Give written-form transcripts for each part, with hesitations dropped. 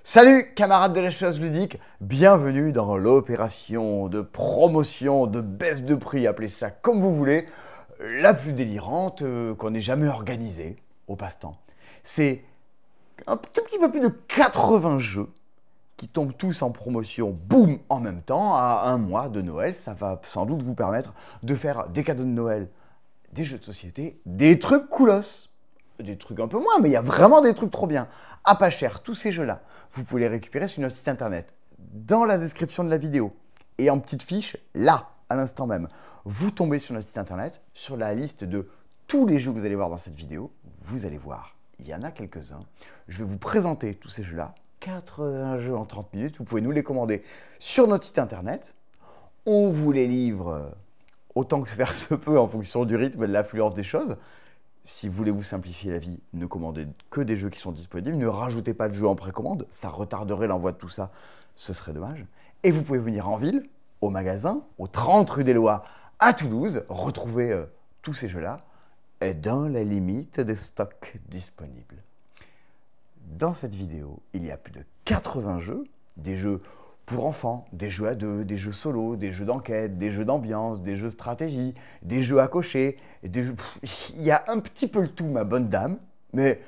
Salut camarades de la chose ludique, bienvenue dans l'opération de promotion, de baisse de prix, appelez ça comme vous voulez, la plus délirante qu'on ait jamais organisée au passe-temps. C'est un tout petit peu plus de 80 jeux qui tombent tous en promotion, boum, en même temps, à un mois de Noël. Ça va sans doute vous permettre de faire des cadeaux de Noël, des jeux de société, des trucs coolos. Des trucs un peu moins, mais il y a vraiment des trucs trop bien. À pas cher, tous ces jeux-là, vous pouvez les récupérer sur notre site internet, dans la description de la vidéo. Et en petite fiche, là, à l'instant même, vous tombez sur notre site internet, sur la liste de tous les jeux que vous allez voir dans cette vidéo. Vous allez voir, il y en a quelques-uns. Je vais vous présenter tous ces jeux-là. 80 jeux en 30 minutes, vous pouvez nous les commander sur notre site internet. On vous les livre autant que faire se peut en fonction du rythme et de l'affluence des choses. Si vous voulez vous simplifier la vie, ne commandez que des jeux qui sont disponibles. Ne rajoutez pas de jeux en précommande, ça retarderait l'envoi de tout ça, ce serait dommage. Et vous pouvez venir en ville, au magasin, au 30 rue des Lois, à Toulouse, retrouver tous ces jeux-là dans la limite des stocks disponibles. Dans cette vidéo, il y a plus de 80 jeux, des jeux pour enfants, des jeux à deux, des jeux solo, des jeux d'enquête, des jeux d'ambiance, des jeux de stratégie, des jeux à cocher, des jeux... Il y a un petit peu le tout, ma bonne dame, mais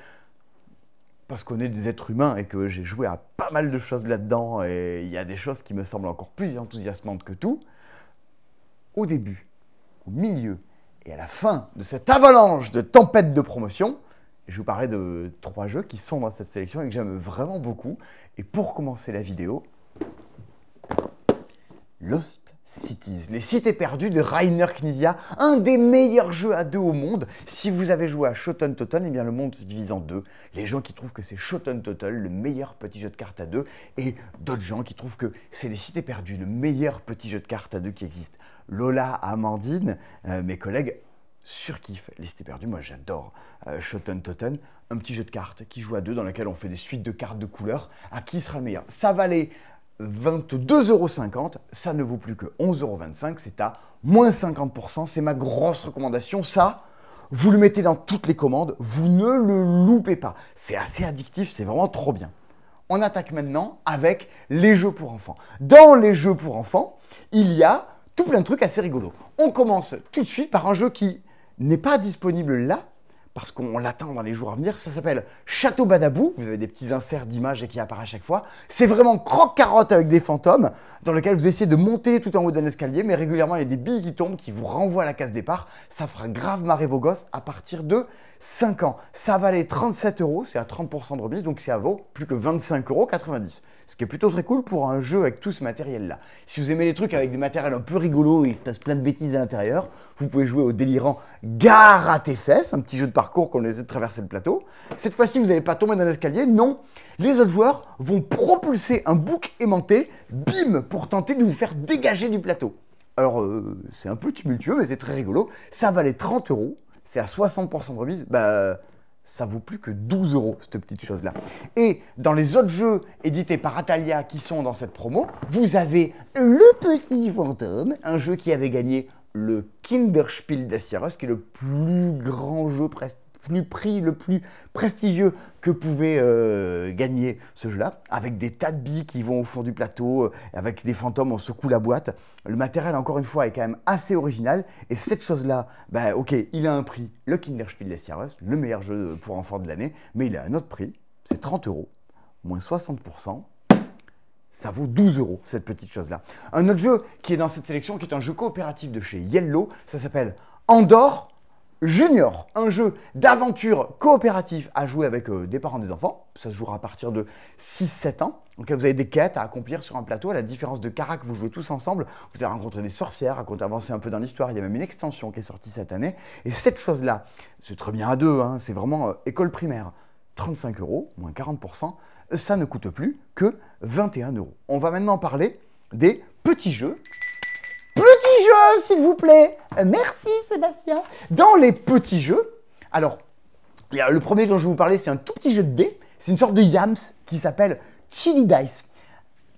parce qu'on est des êtres humains et que j'ai joué à pas mal de choses là-dedans et il y a des choses qui me semblent encore plus enthousiasmantes que tout, au début, au milieu et à la fin de cette avalanche de tempêtes de promotion, je vais vous parler de 3 jeux qui sont dans cette sélection et que j'aime vraiment beaucoup. Et pour commencer la vidéo, Lost Cities, les cités perdues de Rainer Knizia, un des meilleurs jeux à deux au monde. Si vous avez joué à Shoten Total, eh bien le monde se divise en deux. Les gens qui trouvent que c'est Shoten Total, le meilleur petit jeu de cartes à deux, et d'autres gens qui trouvent que c'est les cités perdues, le meilleur petit jeu de cartes à deux qui existe. Lola, Amandine, mes collègues surkiffent les cités perdues. Moi j'adore Shoten Total, un petit jeu de cartes qui joue à deux dans lequel on fait des suites de cartes de couleurs. À qui sera le meilleur? Ça valait 22,50 €, ça ne vaut plus que 11,25 €, c'est à moins 50%, c'est ma grosse recommandation. Ça, vous le mettez dans toutes les commandes, vous ne le loupez pas. C'est assez addictif, c'est vraiment trop bien. On attaque maintenant avec les jeux pour enfants. Dans les jeux pour enfants, il y a tout plein de trucs assez rigolos. On commence tout de suite par un jeu qui n'est pas disponible là, parce qu'on l'attend dans les jours à venir. Ça s'appelle Château Badabou. Vous avez des petits inserts d'images qui apparaissent à chaque fois. C'est vraiment croque-carotte avec des fantômes, dans lequel vous essayez de monter tout en haut d'un escalier, mais régulièrement il y a des billes qui tombent, qui vous renvoient à la case départ. Ça fera grave marrer vos gosses à partir de 5 ans. Ça valait 37 €, c'est à 30% de remise, donc ça vaut plus que 25,90 €. Ce qui est plutôt très cool pour un jeu avec tout ce matériel-là. Si vous aimez les trucs avec des matériels un peu rigolos et il se passe plein de bêtises à l'intérieur, vous pouvez jouer au délirant Gare à tes fesses, un petit jeu de parcours qu'on essaie de traverser le plateau. Cette fois-ci, vous n'allez pas tomber dans un escalier, non. Les autres joueurs vont propulser un bouc aimanté, bim, pour tenter de vous faire dégager du plateau. Alors, c'est un peu tumultueux, mais c'est très rigolo. Ça valait 30 €, c'est à 60% de remise. Ça vaut plus que 12 €, cette petite chose-là. Et dans les autres jeux édités par Atalia qui sont dans cette promo, vous avez Le Petit Fantôme, un jeu qui avait gagné le Kinderspiel des Jahres, qui est le plus grand jeu, le plus prestigieux que pouvait gagner ce jeu-là, avec des tas de billes qui vont au fond du plateau, avec des fantômes, on secoue la boîte. Le matériel, encore une fois, est quand même assez original. Et cette chose-là, ok, il a un prix, le Kinderspiel des Jahres, le meilleur jeu pour enfants de l'année, mais il a un autre prix, c'est 30 €, moins 60%. Ça vaut 12 €, cette petite chose-là. Un autre jeu qui est dans cette sélection, qui est un jeu coopératif de chez Yellow, ça s'appelle Andorre Junior, un jeu d'aventure coopératif à jouer avec des parents et des enfants. Ça se jouera à partir de 6-7 ans. Donc vous avez des quêtes à accomplir sur un plateau. À la différence de Carac, vous jouez tous ensemble. Vous allez rencontrer des sorcières, avancer un peu dans l'histoire. Il y a même une extension qui est sortie cette année. Et cette chose-là, c'est très bien à deux, hein, c'est vraiment école primaire. 35 €, moins 40%. Ça ne coûte plus que 21 €. On va maintenant parler des petits jeux. Petits jeux, s'il vous plaît. Merci, Sébastien. Dans les petits jeux, alors, le premier dont je vais vous parler, c'est un tout petit jeu de dés. C'est une sorte de Yams qui s'appelle Chili Dice.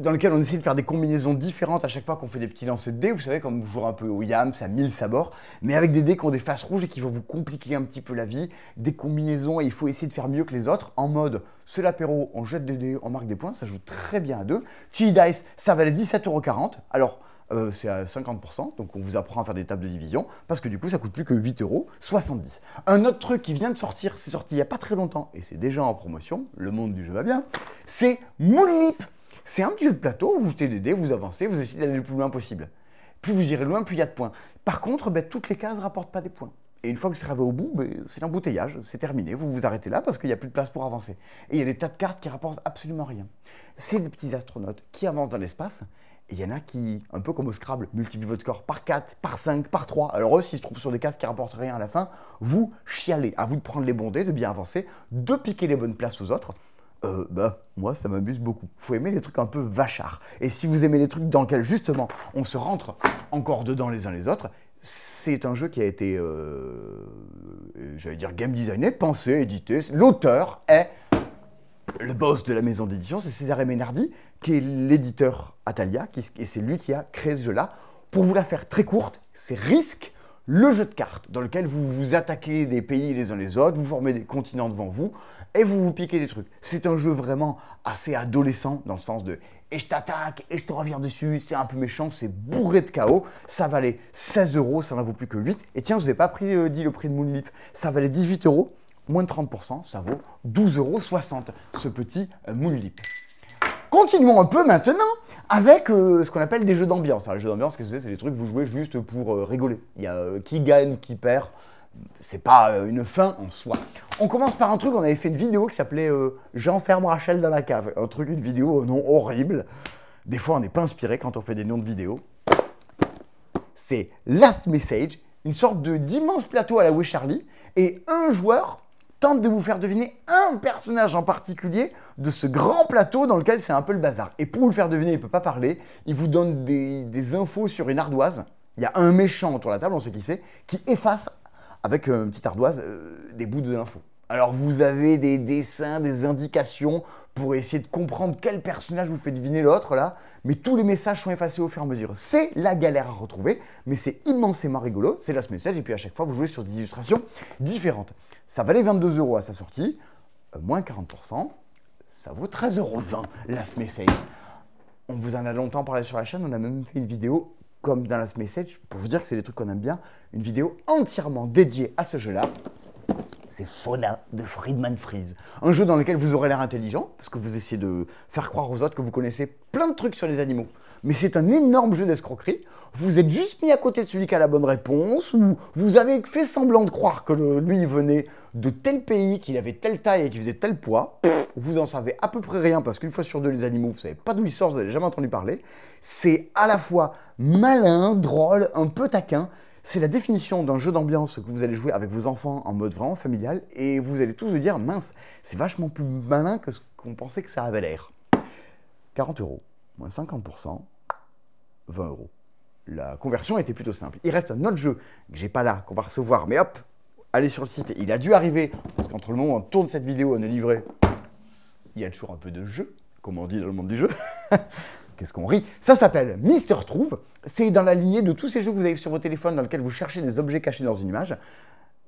dans lequel on essaie de faire des combinaisons différentes à chaque fois qu'on fait des petits lancers de dés. Vous savez, comme jouer un peu au yam, ça 1000 sabords, mais avec des dés qui ont des faces rouges et qui vont vous compliquer un petit peu la vie. Des combinaisons, et il faut essayer de faire mieux que les autres. En mode, c'est l'apéro, on jette des dés, on marque des points, ça joue très bien à deux. Chili Dice, ça valait 17,40 €. Alors, c'est à 50%, donc on vous apprend à faire des tables de division, parce que du coup, ça coûte plus que 8,70 €. Un autre truc qui vient de sortir, c'est sorti il n'y a pas très longtemps, et c'est déjà en promotion, le monde du jeu va bien, c'est Moonleap. C'est un petit jeu de plateau, vous jetez des dés, vous avancez, vous essayez d'aller le plus loin possible. Plus vous irez loin, plus il y a de points. Par contre, toutes les cases ne rapportent pas des points. Et une fois que vous serez arrivé au bout, c'est l'embouteillage, c'est terminé, vous vous arrêtez là parce qu'il n'y a plus de place pour avancer. Et il y a des tas de cartes qui rapportent absolument rien. C'est des petits astronautes qui avancent dans l'espace, et il y en a qui, un peu comme au Scrabble, multiplient votre score par 4, par 5, par 3. Alors eux, s'ils se trouvent sur des cases qui ne rapportent rien à la fin, vous chialez. À vous de prendre les bons dés, de bien avancer, de piquer les bonnes places aux autres. Moi, ça m'amuse beaucoup. Faut aimer les trucs un peu vachards. Et si vous aimez les trucs dans lesquels, justement, on se rentre encore dedans les uns les autres, c'est un jeu qui a été, j'allais dire, game designé, pensé, édité. L'auteur est le boss de la maison d'édition, c'est César Menardi, qui est l'éditeur Atalia, et c'est lui qui a créé ce jeu-là. Pour vous la faire très courte, c'est Risk, le jeu de cartes, dans lequel vous vous attaquez des pays les uns les autres, vous formez des continents devant vous, et vous vous piquez des trucs. C'est un jeu vraiment assez adolescent, dans le sens de « et je t'attaque, et je te reviens dessus », c'est un peu méchant, c'est bourré de chaos. Ça valait 16 €, ça n'en vaut plus que 8. Et tiens, je vous ai pas dit le prix de Moonleap, ça valait 18 €, moins de 30%, ça vaut 12,60 €, ce petit Moonleap. Continuons un peu maintenant avec ce qu'on appelle des jeux d'ambiance. Alors, les jeux d'ambiance, qu'est-ce que c'est? C'est des trucs que vous jouez juste pour rigoler. Il y a qui gagne, qui perd. C'est pas une fin en soi. On commence par un truc, on avait fait une vidéo qui s'appelait J'enferme Rachel dans la cave. Un truc, une vidéo au nom horrible. Des fois, on n'est pas inspiré quand on fait des noms de vidéos. C'est Last Message, une sorte d'immense plateau à la Où est Charlie. Et un joueur tente de vous faire deviner un personnage en particulier de ce grand plateau dans lequel c'est un peu le bazar. Et pour vous le faire deviner, il ne peut pas parler. Il vous donne des infos sur une ardoise. Il y a un méchant autour de la table, on sait qui c'est, qui efface avec une petite ardoise des bouts d'infos. Alors vous avez des dessins, des indications pour essayer de comprendre quel personnage vous fait deviner l'autre là, mais tous les messages sont effacés au fur et à mesure. C'est la galère à retrouver, mais c'est immensément rigolo, c'est Last Message, et puis à chaque fois vous jouez sur des illustrations différentes. Ça valait 22 € à sa sortie, moins 40%, ça vaut 13,20 € Last Message. On vous en a longtemps parlé sur la chaîne, on a même fait une vidéo comme dans Last Message, pour vous dire que c'est des trucs qu'on aime bien, une vidéo entièrement dédiée à ce jeu-là. C'est Fauna de Friedman Freeze. Un jeu dans lequel vous aurez l'air intelligent, parce que vous essayez de faire croire aux autres que vous connaissez plein de trucs sur les animaux. Mais c'est un énorme jeu d'escroquerie. Vous êtes juste mis à côté de celui qui a la bonne réponse, ou vous avez fait semblant de croire que lui venait de tel pays, qu'il avait telle taille et qu'il faisait tel poids. Vous en savez à peu près rien, parce qu'une fois sur deux, les animaux, vous savez pas d'où ils sortent, vous n'avez jamais entendu parler. C'est à la fois malin, drôle, un peu taquin. C'est la définition d'un jeu d'ambiance que vous allez jouer avec vos enfants en mode vraiment familial, et vous allez tous vous dire, mince, c'est vachement plus malin que ce qu'on pensait que ça avait l'air. 40 €, moins 50%, 20 €. La conversion était plutôt simple. Il reste un autre jeu que j'ai pas là, qu'on va recevoir, mais hop, allez sur le site, il a dû arriver, parce qu'entre le moment où on tourne cette vidéo, on est livré, il y a toujours un peu de jeu, comme on dit dans le monde du jeu. Qu'est-ce qu'on rit? Ça s'appelle Mister Trouve. C'est dans la lignée de tous ces jeux que vous avez sur vos téléphones dans lesquels vous cherchez des objets cachés dans une image.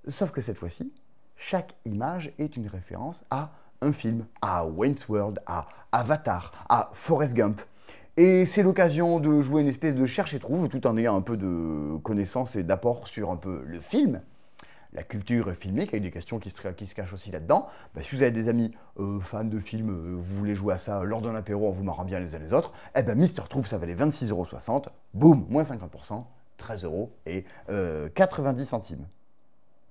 Sauf que cette fois-ci, chaque image est une référence à un film, à Wayne's World, à Avatar, à Forrest Gump. Et c'est l'occasion de jouer une espèce de cherche et trouve tout en ayant un peu de connaissances et d'apport sur un peu le film. La culture filmique, avec des questions qui se cachent aussi là-dedans. Si vous avez des amis fans de films, vous voulez jouer à ça lors d'un apéro en vous marrant bien les uns les autres, Mister Trouve, ça valait 26,60 €, boum, moins 50%, 13 € et 90 centimes.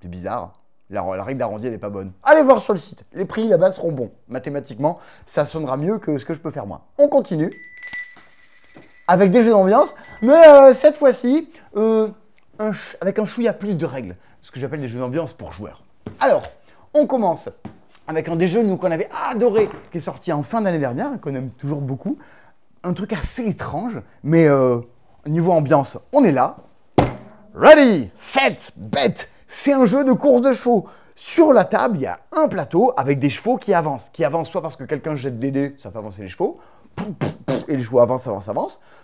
C'est bizarre, la règle d'arrondi, elle n'est pas bonne. Allez voir sur le site, les prix là-bas seront bons. Mathématiquement, ça sonnera mieux que ce que je peux faire moi. On continue avec des jeux d'ambiance, mais cette fois-ci, avec un chouïa plus de règles. Ce que j'appelle des jeux d'ambiance pour joueurs. Alors, on commence avec un des jeux qu'on avait adoré, qui est sorti en fin d'année dernière, qu'on aime toujours beaucoup. Un truc assez étrange, mais niveau ambiance, on est là. Ready, set, bet. C'est un jeu de course de chevaux. Sur la table, il y a un plateau avec des chevaux qui avancent. Qui avancent soit parce que quelqu'un jette des dés, ça fait avancer les chevaux, et les chevaux avancent, soit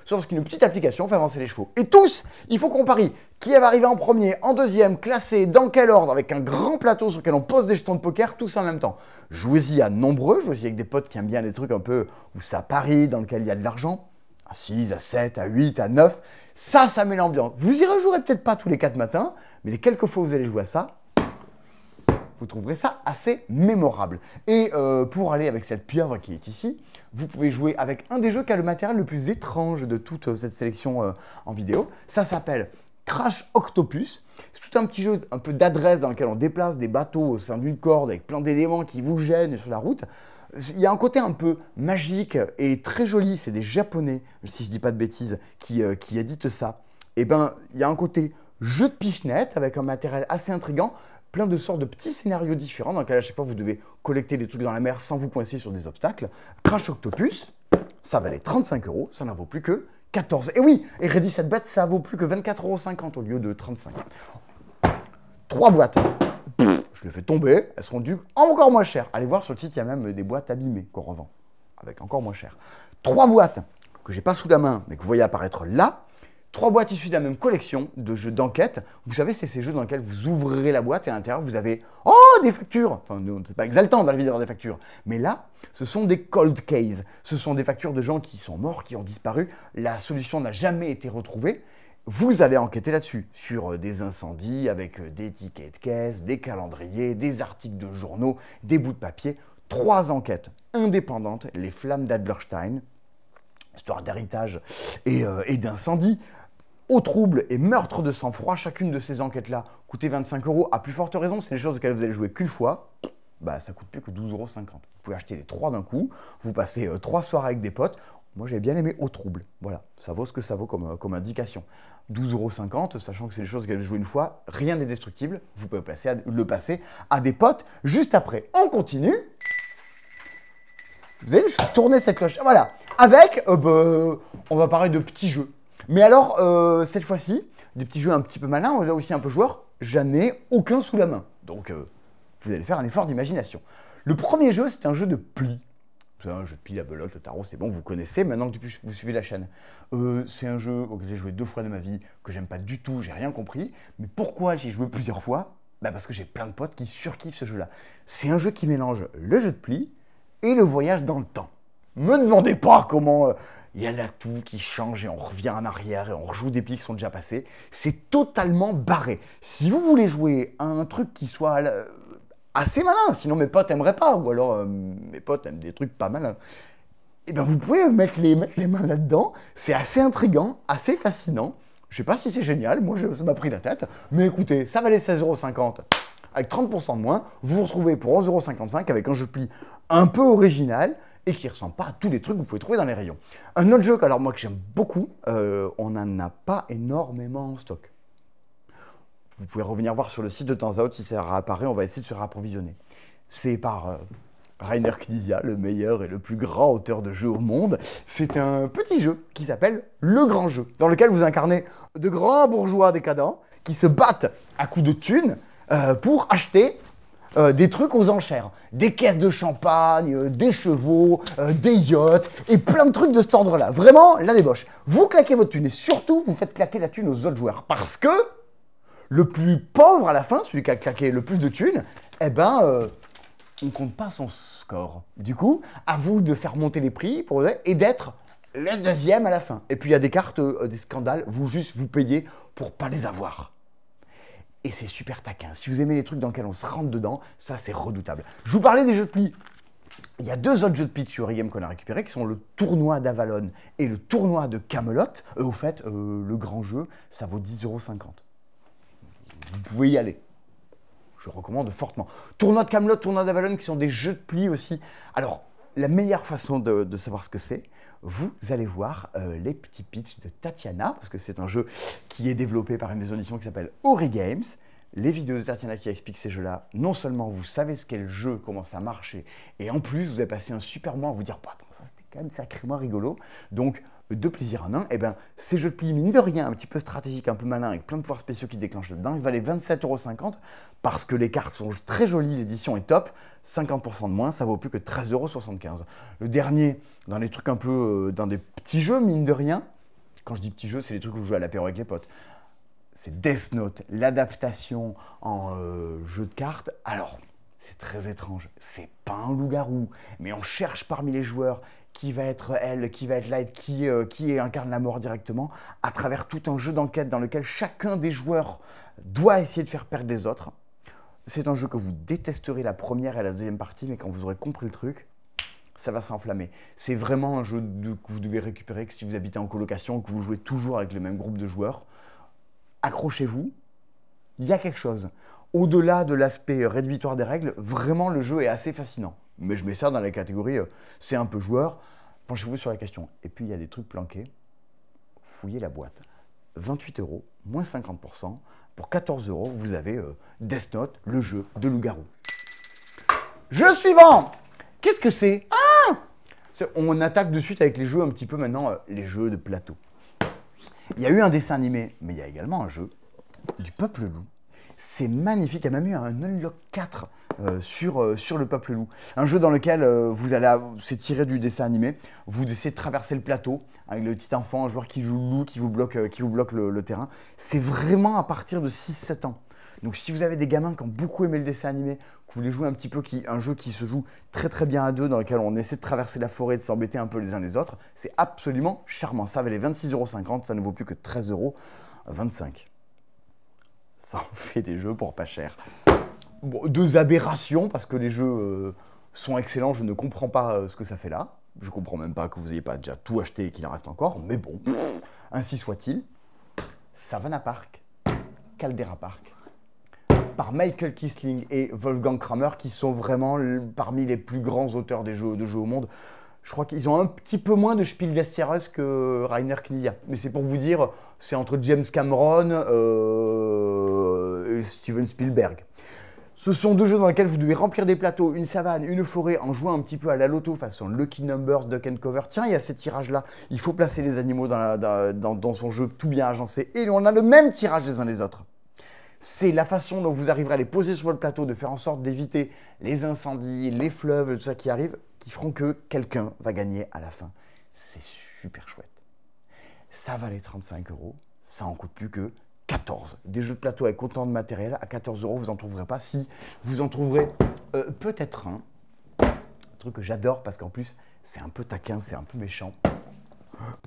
parce qu'une petite application fait avancer les chevaux. Et tous, il faut qu'on parie qui va arriver en premier, en deuxième, classé, dans quel ordre, avec un grand plateau sur lequel on pose des jetons de poker, tous en même temps. Jouez-y à nombreux, jouez-y avec des potes qui aiment bien les trucs un peu où ça parie, dans lequel il y a de l'argent. À 6, à 7, à 8, à 9. Ça met l'ambiance. Vous y rejouerez peut-être pas tous les 4 matins, mais les quelques fois où vous allez jouer à ça, vous trouverez ça assez mémorable. Et pour aller avec cette pieuvre qui est ici, vous pouvez jouer avec un des jeux qui a le matériel le plus étrange de toute cette sélection en vidéo. Ça s'appelle Crash Octopus. C'est tout un petit jeu un peu d'adresse dans lequel on déplace des bateaux au sein d'une corde avec plein d'éléments qui vous gênent sur la route. Il y a un côté un peu magique et très joli, c'est des Japonais, si je dis pas de bêtises, qui éditent ça. Et ben, il y a un côté jeu de pichenette avec un matériel assez intriguant, plein de sortes de petits scénarios différents dans lesquels à chaque fois vous devez collecter des trucs dans la mer sans vous coincer sur des obstacles. Crash Octopus, ça valait 35 €, ça n'en vaut plus que 14. Et oui, et Ready Set Bet, ça vaut plus que 24,50 € au lieu de 35. 3 boîtes. Je les fais tomber, elles seront dues encore moins cher. Allez voir sur le site, il y a même des boîtes abîmées qu'on revend, avec encore moins cher. 3 boîtes que j'ai pas sous la main, mais que vous voyez apparaître là. 3 boîtes issues de la même collection de jeux d'enquête. Vous savez, c'est ces jeux dans lesquels vous ouvrirez la boîte et à l'intérieur, vous avez des factures. Enfin, c'est pas exaltant dans la vie d'avoir des factures. Mais là, ce sont des cold cases. Ce sont des factures de gens qui sont morts, qui ont disparu. La solution n'a jamais été retrouvée. Vous allez enquêter là-dessus, sur des incendies avec des tickets de caisse, des calendriers, des articles de journaux, des bouts de papier. 3 enquêtes indépendantes, les flammes d'Adlerstein, histoire d'héritage et d'incendie. Au trouble et meurtre de sang-froid, chacune de ces enquêtes-là coûtait 25 €. À plus forte raison, c'est des choses auxquelles vous allez jouer qu'une fois. Bah, ça coûte plus que 12,50 €. Vous pouvez acheter les 3 d'un coup, vous passez 3 soirs avec des potes. Moi, j'ai bien aimé Au trouble. Voilà, ça vaut ce que ça vaut comme indication. 12,50 €, sachant que c'est des choses qu'elle joue une fois, rien n'est destructible. Vous pouvez le passer à des potes juste après. On continue. Vous avez juste tourner cette cloche. Voilà, avec, on va parler de petits jeux. Mais alors, cette fois-ci, des petits jeux un petit peu malins, là aussi un peu joueurs, j'en ai aucun sous la main. Donc, vous allez faire un effort d'imagination. Le premier jeu, c'est un jeu de pli. C'est un jeu de pli, la belote, le tarot, c'est bon, vous connaissez, maintenant que vous suivez la chaîne. C'est un jeu auquel j'ai joué 2 fois de ma vie, que j'aime pas du tout, j'ai rien compris. Mais pourquoi j'y ai joué plusieurs fois? Bah parce que j'ai plein de potes qui surkiffent ce jeu-là. C'est un jeu qui mélange le jeu de pli et le voyage dans le temps. Me demandez pas comment il y a là tout qui change et on revient en arrière et on rejoue des plis qui sont déjà passés. C'est totalement barré. Si vous voulez jouer à un truc qui soit assez malin, sinon mes potes aimeraient pas, ou alors mes potes aiment des trucs pas malins, et ben vous pouvez mettre les mains là-dedans. C'est assez intriguant, assez fascinant. Je sais pas si c'est génial, moi ça m'a pris la tête, mais écoutez, ça valait 16,50 €. Avec 30% de moins, vous vous retrouvez pour 11,55 € avec un jeu de pli un peu original et qui ne ressemble pas à tous les trucs que vous pouvez trouver dans les rayons. Un autre jeu alors moi que j'aime beaucoup, on n'en a pas énormément en stock. Vous pouvez revenir voir sur le site de temps à autre si ça réapparaît, on va essayer de se réapprovisionner. C'est par Rainer Knizia, le meilleur et le plus grand auteur de jeux au monde. C'est un petit jeu qui s'appelle Le Grand Jeu, dans lequel vous incarnez de grands bourgeois décadents qui se battent à coups de thunes pour acheter des trucs aux enchères. Des caisses de champagne, des chevaux, des yachts et plein de trucs de cet ordre-là. Vraiment, la débauche. Vous claquez votre thune et surtout, vous faites claquer la thune aux autres joueurs parce que le plus pauvre à la fin, celui qui a claqué le plus de thunes, eh ben, on compte pas son score. Du coup, à vous de faire monter les prix pour vous et d'être le deuxième à la fin. Et puis il y a des cartes, des scandales, vous payez pour pas les avoir. Et c'est super taquin. Si vous aimez les trucs dans lesquels on se rentre dedans, ça c'est redoutable. Je vous parlais des jeux de pli. Il y a 2 autres jeux de pli de Eurigame qu'on a récupérés, qui sont le tournoi d'Avalon et le tournoi de Camelot. Au fait, le grand jeu, ça vaut 10,50 €. Vous pouvez y aller. Je recommande fortement. Tournoi de Camelot, tournoi d'Avalon, qui sont des jeux de pli aussi. Alors, la meilleure façon de savoir ce que c'est, vous allez voir les petits pitchs de Tatiana, parce que c'est un jeu qui est développé par une maison d'édition qui s'appelle Eurigame. Les vidéos de Tatiana qui expliquent ces jeux-là, non seulement vous savez ce qu'est le jeu, comment ça marche, et en plus, vous avez passé un super moment à vous dire, bah, attends, ça c'était quand même sacrément rigolo. Donc, deux plaisirs en un, et bien ces jeux de pli, mine de rien, un petit peu stratégique, un peu malin, avec plein de pouvoirs spéciaux qui déclenchent là-dedans, ils valaient 27,50 € parce que les cartes sont très jolies, l'édition est top, 50% de moins, ça vaut plus que 13,75 €. Le dernier, dans les trucs un peu, dans des petits jeux, mine de rien, quand je dis petits jeux, c'est les trucs où vous jouez à l'apéro avec les potes, c'est Death Note, l'adaptation en jeu de cartes. Alors, c'est très étrange, c'est pas un loup-garou, mais on cherche parmi les joueurs qui va être elle, qui va être Light, qui incarne la mort directement, à travers tout un jeu d'enquête dans lequel chacun des joueurs doit essayer de faire perdre les autres. C'est un jeu que vous détesterez la première et la deuxième partie, mais quand vous aurez compris le truc, ça va s'enflammer. C'est vraiment un jeu que vous devez récupérer, que si vous habitez en colocation, que vous jouez toujours avec le même groupe de joueurs. Accrochez-vous, il y a quelque chose. Au-delà de l'aspect rédhibitoire des règles, vraiment le jeu est assez fascinant. Mais je mets ça dans la catégorie c'est un peu joueur. Penchez-vous sur la question. Et puis il y a des trucs planqués. Fouillez la boîte. 28 €, moins 50%. Pour 14 €, vous avez Death Note, le jeu de loup-garou. Jeu suivant. Qu'est-ce que c'est? On attaque de suite avec les jeux un petit peu maintenant, les jeux de plateau. Il y a eu un dessin animé, mais il y a également un jeu du Peuple Loup. C'est magnifique, il y a même eu un Unlock 4 sur le Peuple Loup. Un jeu dans lequel c'est tiré du dessin animé, vous essayez de traverser le plateau avec le petit enfant, un joueur qui joue le loup, qui vous bloque le terrain. C'est vraiment à partir de 6-7 ans. Donc si vous avez des gamins qui ont beaucoup aimé le dessin animé, que vous voulez jouer un petit peu, un jeu qui se joue très très bien à deux, dans lequel on essaie de traverser la forêt et de s'embêter un peu les uns les autres, c'est absolument charmant. Ça valait 26,50 €, ça ne vaut plus que 13,25 €. Ça en fait des jeux pour pas cher. Bon, deux aberrations, parce que les jeux sont excellents, je ne comprends pas ce que ça fait là. Je comprends même pas que vous n'ayez pas déjà tout acheté et qu'il en reste encore, mais bon, ainsi soit-il. Savannah Park, Caldera Park, par Michael Kisling et Wolfgang Kramer, qui sont vraiment parmi les plus grands auteurs de jeux au monde. Je crois qu'ils ont un petit peu moins de Spiel des Jahres que Rainer Knizia. Mais c'est pour vous dire, c'est entre James Cameron et Steven Spielberg. Ce sont deux jeux dans lesquels vous devez remplir des plateaux, une savane, une forêt, en jouant un petit peu à la loto, façon Lucky Numbers, Duck and Cover. Tiens, il y a ces tirages-là, il faut placer les animaux dans son jeu tout bien agencé. Et on a le même tirage les uns les autres. C'est la façon dont vous arriverez à les poser sur le plateau, de faire en sorte d'éviter les incendies, les fleuves, tout ça qui arrive, qui feront que quelqu'un va gagner à la fin. C'est super chouette. Ça valait 35 €, ça en coûte plus que 14. Des jeux de plateau avec autant de matériel, à 14 €, vous n'en trouverez pas. Si, vous en trouverez peut-être un. Un truc que j'adore parce qu'en plus, c'est un peu taquin, c'est un peu méchant.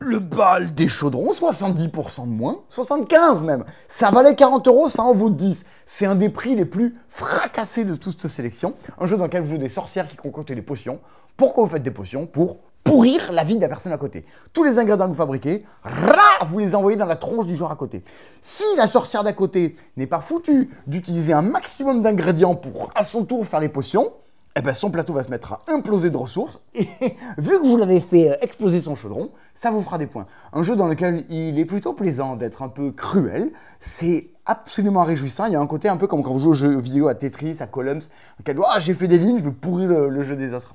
Le bal des chaudrons, 70% de moins, 75 même. Ça valait 40 €, ça en vaut 10. C'est un des prix les plus fracassés de toute cette sélection. Un jeu dans lequel vous jouez des sorcières qui concoctent des potions. Pourquoi vous faites des potions? Pour pourrir la vie de la personne à côté. Tous les ingrédients que vous fabriquez, vous les envoyez dans la tronche du joueur à côté. Si la sorcière d'à côté n'est pas foutue d'utiliser un maximum d'ingrédients pour, à son tour, faire les potions, eh ben son plateau va se mettre à imploser de ressources, et vu que vous l'avez fait exploser son chaudron, ça vous fera des points. Un jeu dans lequel il est plutôt plaisant d'être un peu cruel, c'est absolument réjouissant. Il y a un côté un peu comme quand vous jouez aux jeux vidéo à Tetris, à Columns, auquel j'ai fait des lignes, je veux pourrir le jeu des autres.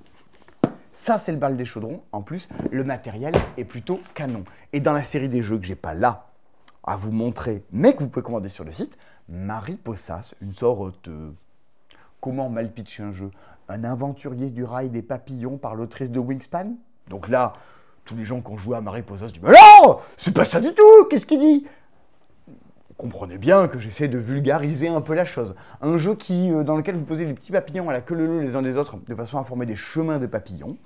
Ça, c'est le bal des chaudrons. En plus, le matériel est plutôt canon. Et dans la série des jeux que j'ai pas là à vous montrer, mais que vous pouvez commander sur le site, Mariposas, une sorte de... Comment mal pitcher un jeu? Un aventurier du rail des papillons par l'autrice de Wingspan? Donc là, tous les gens qui ont joué à Mariposas disent « Mais non, c'est pas ça du tout, qu'est-ce qu'il dit ?» Comprenez bien que j'essaie de vulgariser un peu la chose. Un jeu dans lequel vous posez des petits papillons à la queue leu les uns des autres, de façon à former des chemins de papillons.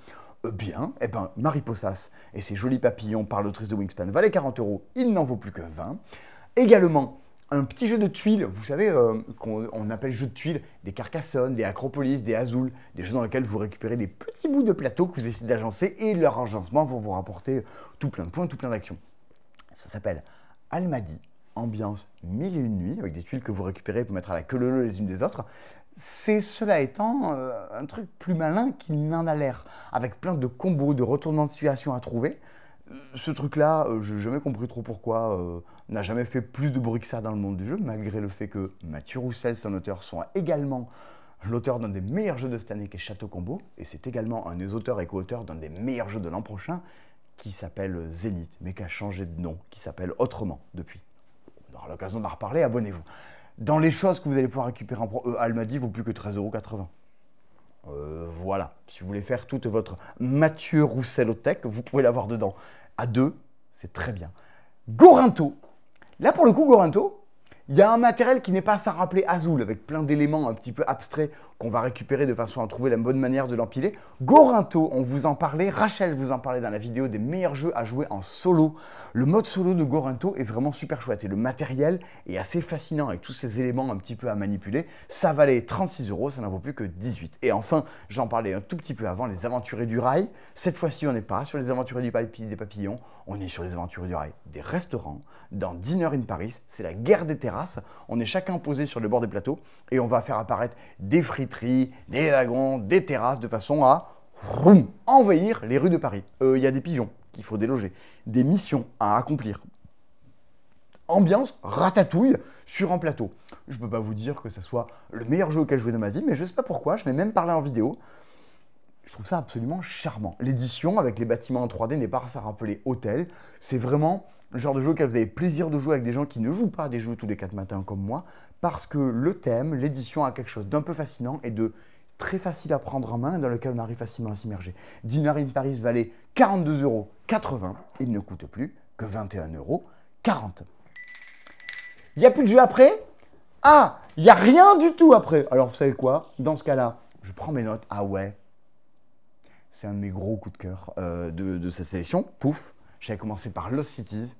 Mariposas et ses jolis papillons par l'autrice de Wingspan valaient 40 €, il n'en vaut plus que 20. Également, un petit jeu de tuiles, vous savez, qu'on appelle jeu de tuiles, des Carcassonne, des Acropolis, des Azul, des jeux dans lesquels vous récupérez des petits bouts de plateau que vous essayez d'agencer et leur agencement vont vous rapporter tout plein de points, tout plein d'actions. Ça s'appelle Almadi, ambiance 1001 nuits, avec des tuiles que vous récupérez pour mettre à la queue leu les unes des autres. C'est, cela étant, un truc plus malin qu'il n'en a l'air, avec plein de combos, de retournements de situation à trouver. Ce truc-là, je n'ai jamais compris trop pourquoi, n'a jamais fait plus de bruit que ça dans le monde du jeu, malgré le fait que Mathieu Roussel, son auteur, soit également l'auteur d'un des meilleurs jeux de cette année, qui est Château Combo, et c'est également un des auteurs et co-auteurs d'un des meilleurs jeux de l'an prochain, qui s'appelle Zénith, mais qui a changé de nom, qui s'appelle autrement depuis. On aura l'occasion d'en reparler, abonnez-vous. Dans les choses que vous allez pouvoir récupérer en pro, Almadi vaut plus que 13,80 €. Voilà, si vous voulez faire toute votre Mathieu Rousselothèque, vous pouvez l'avoir dedans. À 2, c'est très bien. Gorinto. Là, pour le coup, Gorinto, il y a un matériel qui n'est pas sans rappeler Azul, avec plein d'éléments un petit peu abstraits qu'on va récupérer de façon à trouver la bonne manière de l'empiler. Gorinto, on vous en parlait, Rachel vous en parlait dans la vidéo des meilleurs jeux à jouer en solo. Le mode solo de Gorinto est vraiment super chouette et le matériel est assez fascinant avec tous ces éléments un petit peu à manipuler. Ça valait 36 €, ça n'en vaut plus que 18. Et enfin, j'en parlais un tout petit peu avant, les aventuriers du rail. Cette fois-ci, on n'est pas sur les aventuriers des papillons, on est sur les aventuriers du rail des restaurants. Dans Dinner in Paris, c'est la guerre des terrasses. On est chacun posé sur le bord des plateaux et on va faire apparaître des friteries, des wagons, des terrasses de façon à envahir les rues de Paris. Il y a des pigeons qu'il faut déloger, des missions à accomplir. Ambiance ratatouille sur un plateau. Je ne peux pas vous dire que ce soit le meilleur jeu auquel je joué de ma vie, mais je ne sais pas pourquoi, je n'ai même parlé en vidéo. Je trouve ça absolument charmant. L'édition avec les bâtiments en 3D n'est pas à rappeler hôtel. C'est vraiment le genre de jeu auquel vous avez plaisir de jouer avec des gens qui ne jouent pas à des jeux tous les 4 matins comme moi, parce que le thème, l'édition a quelque chose d'un peu fascinant et de très facile à prendre en main, dans lequel on arrive facilement à s'immerger. Dinner in Paris valait 42,80 €, il ne coûte plus que 21,40 €. Il n'y a plus de jeu après? Ah, il n'y a rien du tout après. Alors vous savez quoi? Dans ce cas-là, je prends mes notes. Ah ouais, c'est un de mes gros coups de cœur de cette sélection. Pouf, j'avais commencé par Lost Cities.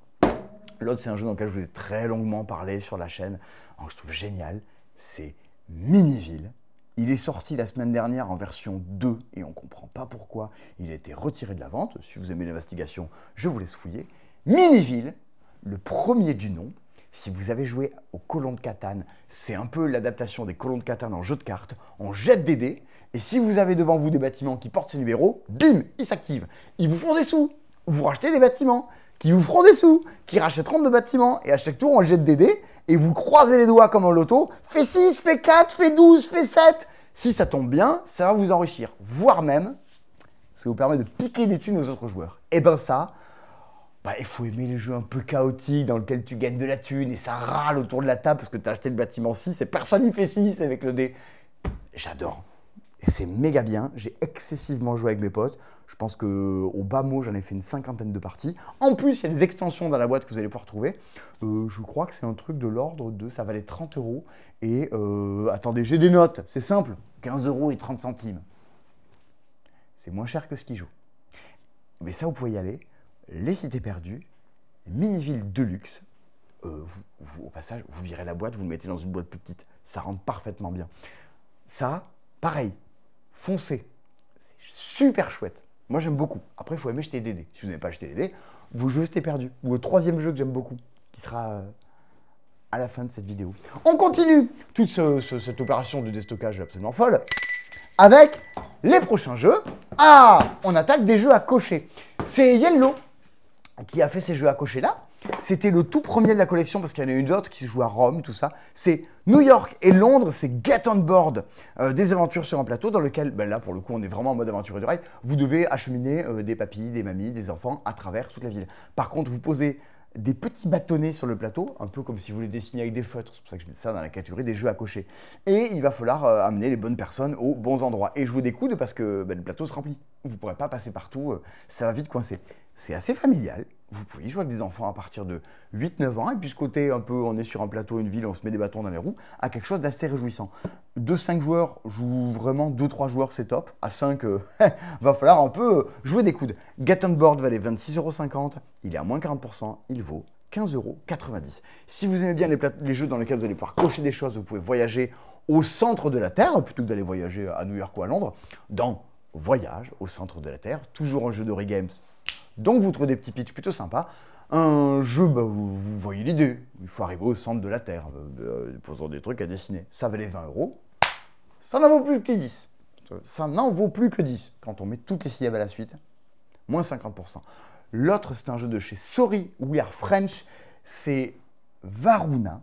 L'autre, c'est un jeu dans lequel je vous ai très longuement parlé sur la chaîne, que je trouve génial. C'est Miniville. Il est sorti la semaine dernière en version 2 et on ne comprend pas pourquoi il a été retiré de la vente. Si vous aimez l'investigation, je vous laisse fouiller. Miniville, le premier du nom. Si vous avez joué aux colons de Catane, c'est un peu l'adaptation des colons de Catane en jeu de cartes. On jette des dés et si vous avez devant vous des bâtiments qui portent ces numéros, bim, ils s'activent. Ils vous font des sous. Vous rachetez des bâtiments qui vous feront des sous, qui rachèteront de bâtiments. Et à chaque tour, on jette des dés et vous croisez les doigts comme en loto. Fais 6, fais 4, fais 12, fais 7. Si ça tombe bien, ça va vous enrichir. Voire même, ça vous permet de piquer des thunes aux autres joueurs. Et ben ça, il faut aimer les jeux un peu chaotiques dans lesquels tu gagnes de la thune et ça râle autour de la table parce que tu as acheté le bâtiment 6 et personne n'y fait 6 avec le dé. J'adore. Et c'est méga bien. J'ai excessivement joué avec mes potes. Je pense qu'au bas mot, j'en ai fait une 50aine de parties. En plus, il y a des extensions dans la boîte que vous allez pouvoir trouver. Je crois que c'est un truc de l'ordre de... Ça valait 30 €. Et attendez, j'ai des notes. C'est simple. 15,30 €. C'est moins cher que ce qui joue. Mais ça, vous pouvez y aller. Les Cités Perdues, Miniville Deluxe. Au passage, vous virez la boîte, vous le mettez dans une boîte plus petite. Ça rentre parfaitement bien. Ça, pareil. Foncez. C'est super chouette. Moi, j'aime beaucoup. Après, il faut aimer jeter des dés. Si vous n'avez pas acheté les dés, vous jouez Cités Perdues. Ou au troisième jeu que j'aime beaucoup, qui sera à la fin de cette vidéo. On continue toute cette opération de déstockage absolument folle avec les prochains jeux. Ah, on attaque des jeux à cocher. C'est Yellow qui a fait ces jeux à cocher là. C'était le tout premier de la collection parce qu'il y en a une autre qui se joue à Rome, tout ça. C'est New York et Londres, c'est Get on Board, des aventures sur un plateau dans lequel, là pour le coup on est vraiment en mode aventure du rail. Vous devez acheminer des papilles, des mamies, des enfants à travers toute la ville. Par contre, vous posez des petits bâtonnets sur le plateau, un peu comme si vous les dessiniez avec des feutres. C'est pour ça que je mets ça dans la catégorie des jeux à cocher. Et il va falloir amener les bonnes personnes aux bons endroits. Et jouer des coudes parce que le plateau se remplit. Vous ne pourrez pas passer partout, ça va vite coincer. C'est assez familial. Vous pouvez jouer avec des enfants à partir de 8-9 ans. Et puis ce côté un peu, on est sur un plateau, une ville, on se met des bâtons dans les roues, à quelque chose d'assez réjouissant. De 5 joueurs, joue vraiment 2-3 joueurs, c'est top. À 5, va falloir un peu jouer des coudes. Get on Board valait 26,50 €. Il est à moins 40%. Il vaut 15,90 €. Si vous aimez bien les jeux dans lesquels vous allez pouvoir cocher des choses, vous pouvez voyager au centre de la Terre, plutôt que d'aller voyager à New York ou à Londres, dans Voyage au centre de la Terre, toujours un jeu d'Ori Games. Donc vous trouvez des petits pitchs plutôt sympas. Un jeu, vous voyez l'idée, il faut arriver au centre de la Terre, posant des trucs à dessiner. Ça valait 20 €, ça n'en vaut plus que 10. Ça n'en vaut plus que 10 quand on met toutes les syllabes à la suite, moins 50%. L'autre, c'est un jeu de chez Sorry We Are French, c'est Varuna,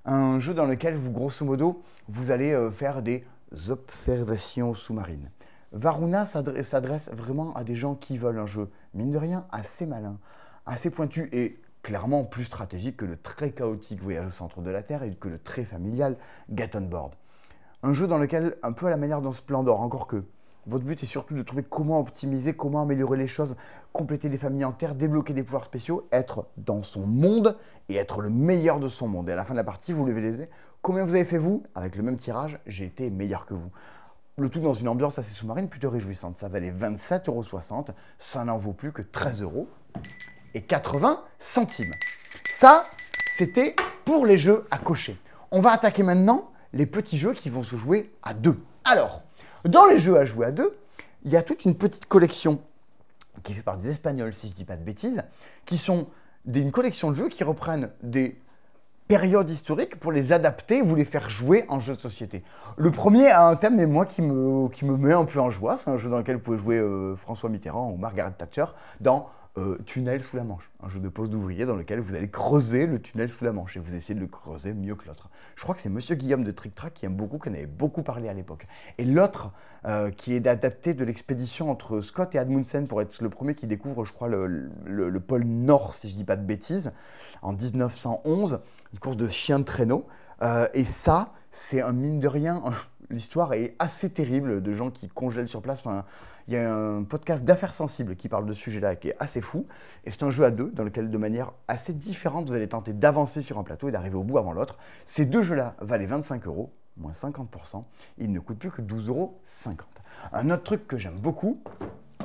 un jeu dans lequel vous, grosso modo, vous allez faire des observations sous-marines. Varuna s'adresse vraiment à des gens qui veulent un jeu, mine de rien, assez malin, assez pointu et clairement plus stratégique que le très chaotique Voyage au centre de la Terre et que le très familial Get on Board. Un jeu dans lequel, un peu à la manière d'un Splendor, encore que, votre but est surtout de trouver comment optimiser, comment améliorer les choses, compléter des familles entières, débloquer des pouvoirs spéciaux, être dans son monde et être le meilleur de son monde. Et à la fin de la partie, vous levez les dés. Combien vous avez fait vous? Avec le même tirage, j'ai été meilleur que vous. Le tout dans une ambiance assez sous-marine, plutôt réjouissante. Ça valait 27,60 €, ça n'en vaut plus que 13,80 €. Ça, c'était pour les jeux à cocher. On va attaquer maintenant les petits jeux qui vont se jouer à deux. Alors, dans les jeux à jouer à deux, il y a toute une petite collection qui est faite par des Espagnols, si je ne dis pas de bêtises, qui sont une collection de jeux qui reprennent des périodes historiques pour les adapter, vous les faire jouer en jeu de société. Le premier a un thème, mais moi, qui me met un peu en joie. C'est un jeu dans lequel vous pouvez jouer François Mitterrand ou Margaret Thatcher dans Tunnel sous la Manche, un jeu de pose d'ouvrier dans lequel vous allez creuser le tunnel sous la Manche et vous essayez de le creuser mieux que l'autre. Je crois que c'est Monsieur Guillaume de Trick Track qui aime beaucoup, qui en avait beaucoup parlé à l'époque. Et l'autre, qui est adapté de l'expédition entre Scott et Amundsen pour être le premier qui découvre, je crois, le pôle Nord, si je ne dis pas de bêtises, en 1911, une course de chiens de traîneau. Et ça, c'est un mine de rien, l'histoire est assez terrible de gens qui congèlent sur place. Enfin, il y a un podcast d'affaires sensibles qui parle de ce sujet-là qui est assez fou. Et c'est un jeu à deux dans lequel, de manière assez différente, vous allez tenter d'avancer sur un plateau et d'arriver au bout avant l'autre. Ces deux jeux-là valaient 25 €, moins 50%. Ils ne coûtent plus que 12,50 €. Un autre truc que j'aime beaucoup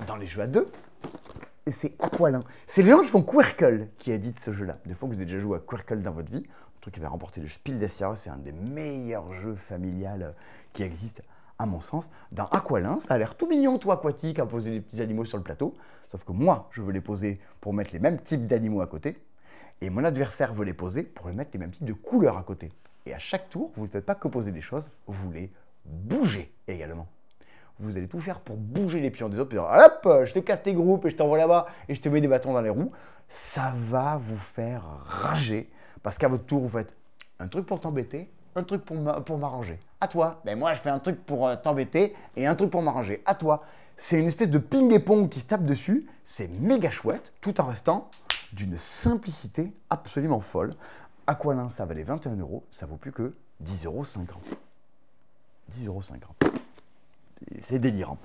dans les jeux à deux, c'est Aqualin. C'est les gens qui font Quirkle qui éditent ce jeu-là. Des fois que vous avez déjà joué à Quirkle dans votre vie, un truc qui avait remporté le Spiel des Jahres, c'est un des meilleurs jeux familiales qui existent, à mon sens. Dans Aqualin, ça a l'air tout mignon, tout aquatique, à poser des petits animaux sur le plateau. Sauf que moi, je veux les poser pour mettre les mêmes types d'animaux à côté. Et mon adversaire veut les poser pour les mettre les mêmes types de couleurs à côté. Et à chaque tour, vous ne faites pas que poser des choses, vous les bougez également. Vous allez tout faire pour bouger les pions des autres, puis dire, hop, je te casse tes groupes et je t'envoie là-bas et je te mets des bâtons dans les roues. Ça va vous faire rager, parce qu'à votre tour, vous faites un truc pour t'embêter, un truc pour m'arranger. À toi, ben moi je fais un truc pour t'embêter et un truc pour m'arranger. À toi. C'est une espèce de ping et pong qui se tape dessus, c'est méga chouette, tout en restant d'une simplicité absolument folle. Aqualin, ça valait 21 €, ça vaut plus que 10,50 €. 10,50 €. C'est délirant.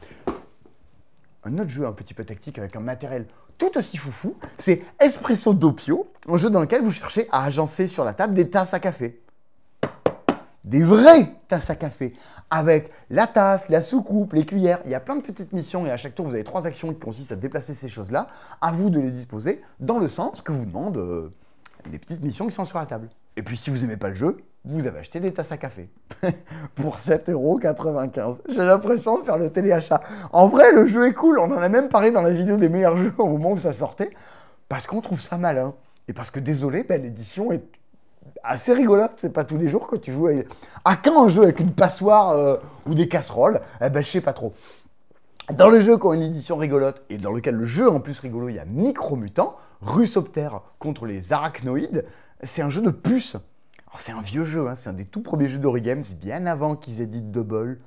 Un autre jeu un petit peu tactique avec un matériel tout aussi foufou, c'est Espresso Doppio, un jeu dans lequel vous cherchez à agencer sur la table des tasses à café. Des vraies tasses à café, avec la tasse, la soucoupe, les cuillères. Il y a plein de petites missions et à chaque tour, vous avez 3 actions qui consistent à déplacer ces choses-là. À vous de les disposer dans le sens que vous demandent les petites missions qui sont sur la table. Et puis si vous n'aimez pas le jeu, vous avez acheté des tasses à café pour 7,95 €. J'ai l'impression de faire le téléachat. En vrai, le jeu est cool. On en a même parlé dans la vidéo des meilleurs jeux au moment où ça sortait, parce qu'on trouve ça malin. Et parce que, désolé, l'édition est assez rigolote. C'est pas tous les jours que tu joues à quand un jeu avec une passoire ou des casseroles. Je sais pas trop. Dans le jeu qui ont une édition rigolote et dans lequel le jeu en plus rigolo, il y a Micromutant, Russopter contre les arachnoïdes. C'est un jeu de puces. C'est un vieux jeu, hein, c'est un des tout premiers jeux d'Origames, bien avant qu'ils éditent Double.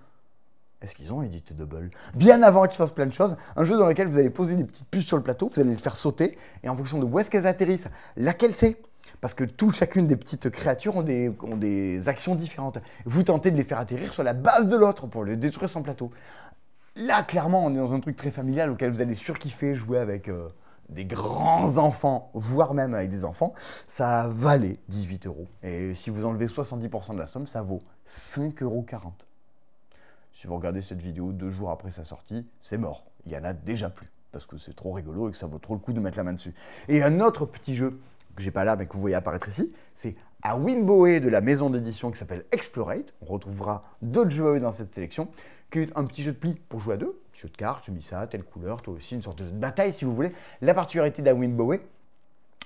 Est-ce qu'ils ont édité Double? Bien avant qu'ils fassent plein de choses. Un jeu dans lequel vous allez poser des petites puces sur le plateau, vous allez les faire sauter, et en fonction de où est-ce qu'elles atterrissent, laquelle c'est, parce que chacune des petites créatures ont des actions différentes. Vous tentez de les faire atterrir sur la base de l'autre pour le détruire son plateau. Là, clairement, on est dans un truc très familial auquel vous allez surkiffer, jouer avec des grands enfants, voire même avec des enfants. Ça valait 18 €. Et si vous enlevez 70% de la somme, ça vaut 5,40 €. Si vous regardez cette vidéo 2 jours après sa sortie, c'est mort. Il n'y en a déjà plus, parce que c'est trop rigolo et que ça vaut trop le coup de mettre la main dessus. Et un autre petit jeu que j'ai pas là, mais que vous voyez apparaître ici, c'est à Winboé de la maison d'édition qui s'appelle Explorate. On retrouvera d'autres jeux dans cette sélection, qui est un petit jeu de pli pour jouer à deux. Jeu de cartes, je mis ça, telle couleur, toi aussi, une sorte de jeu de bataille si vous voulez. La particularité d'Awinboé,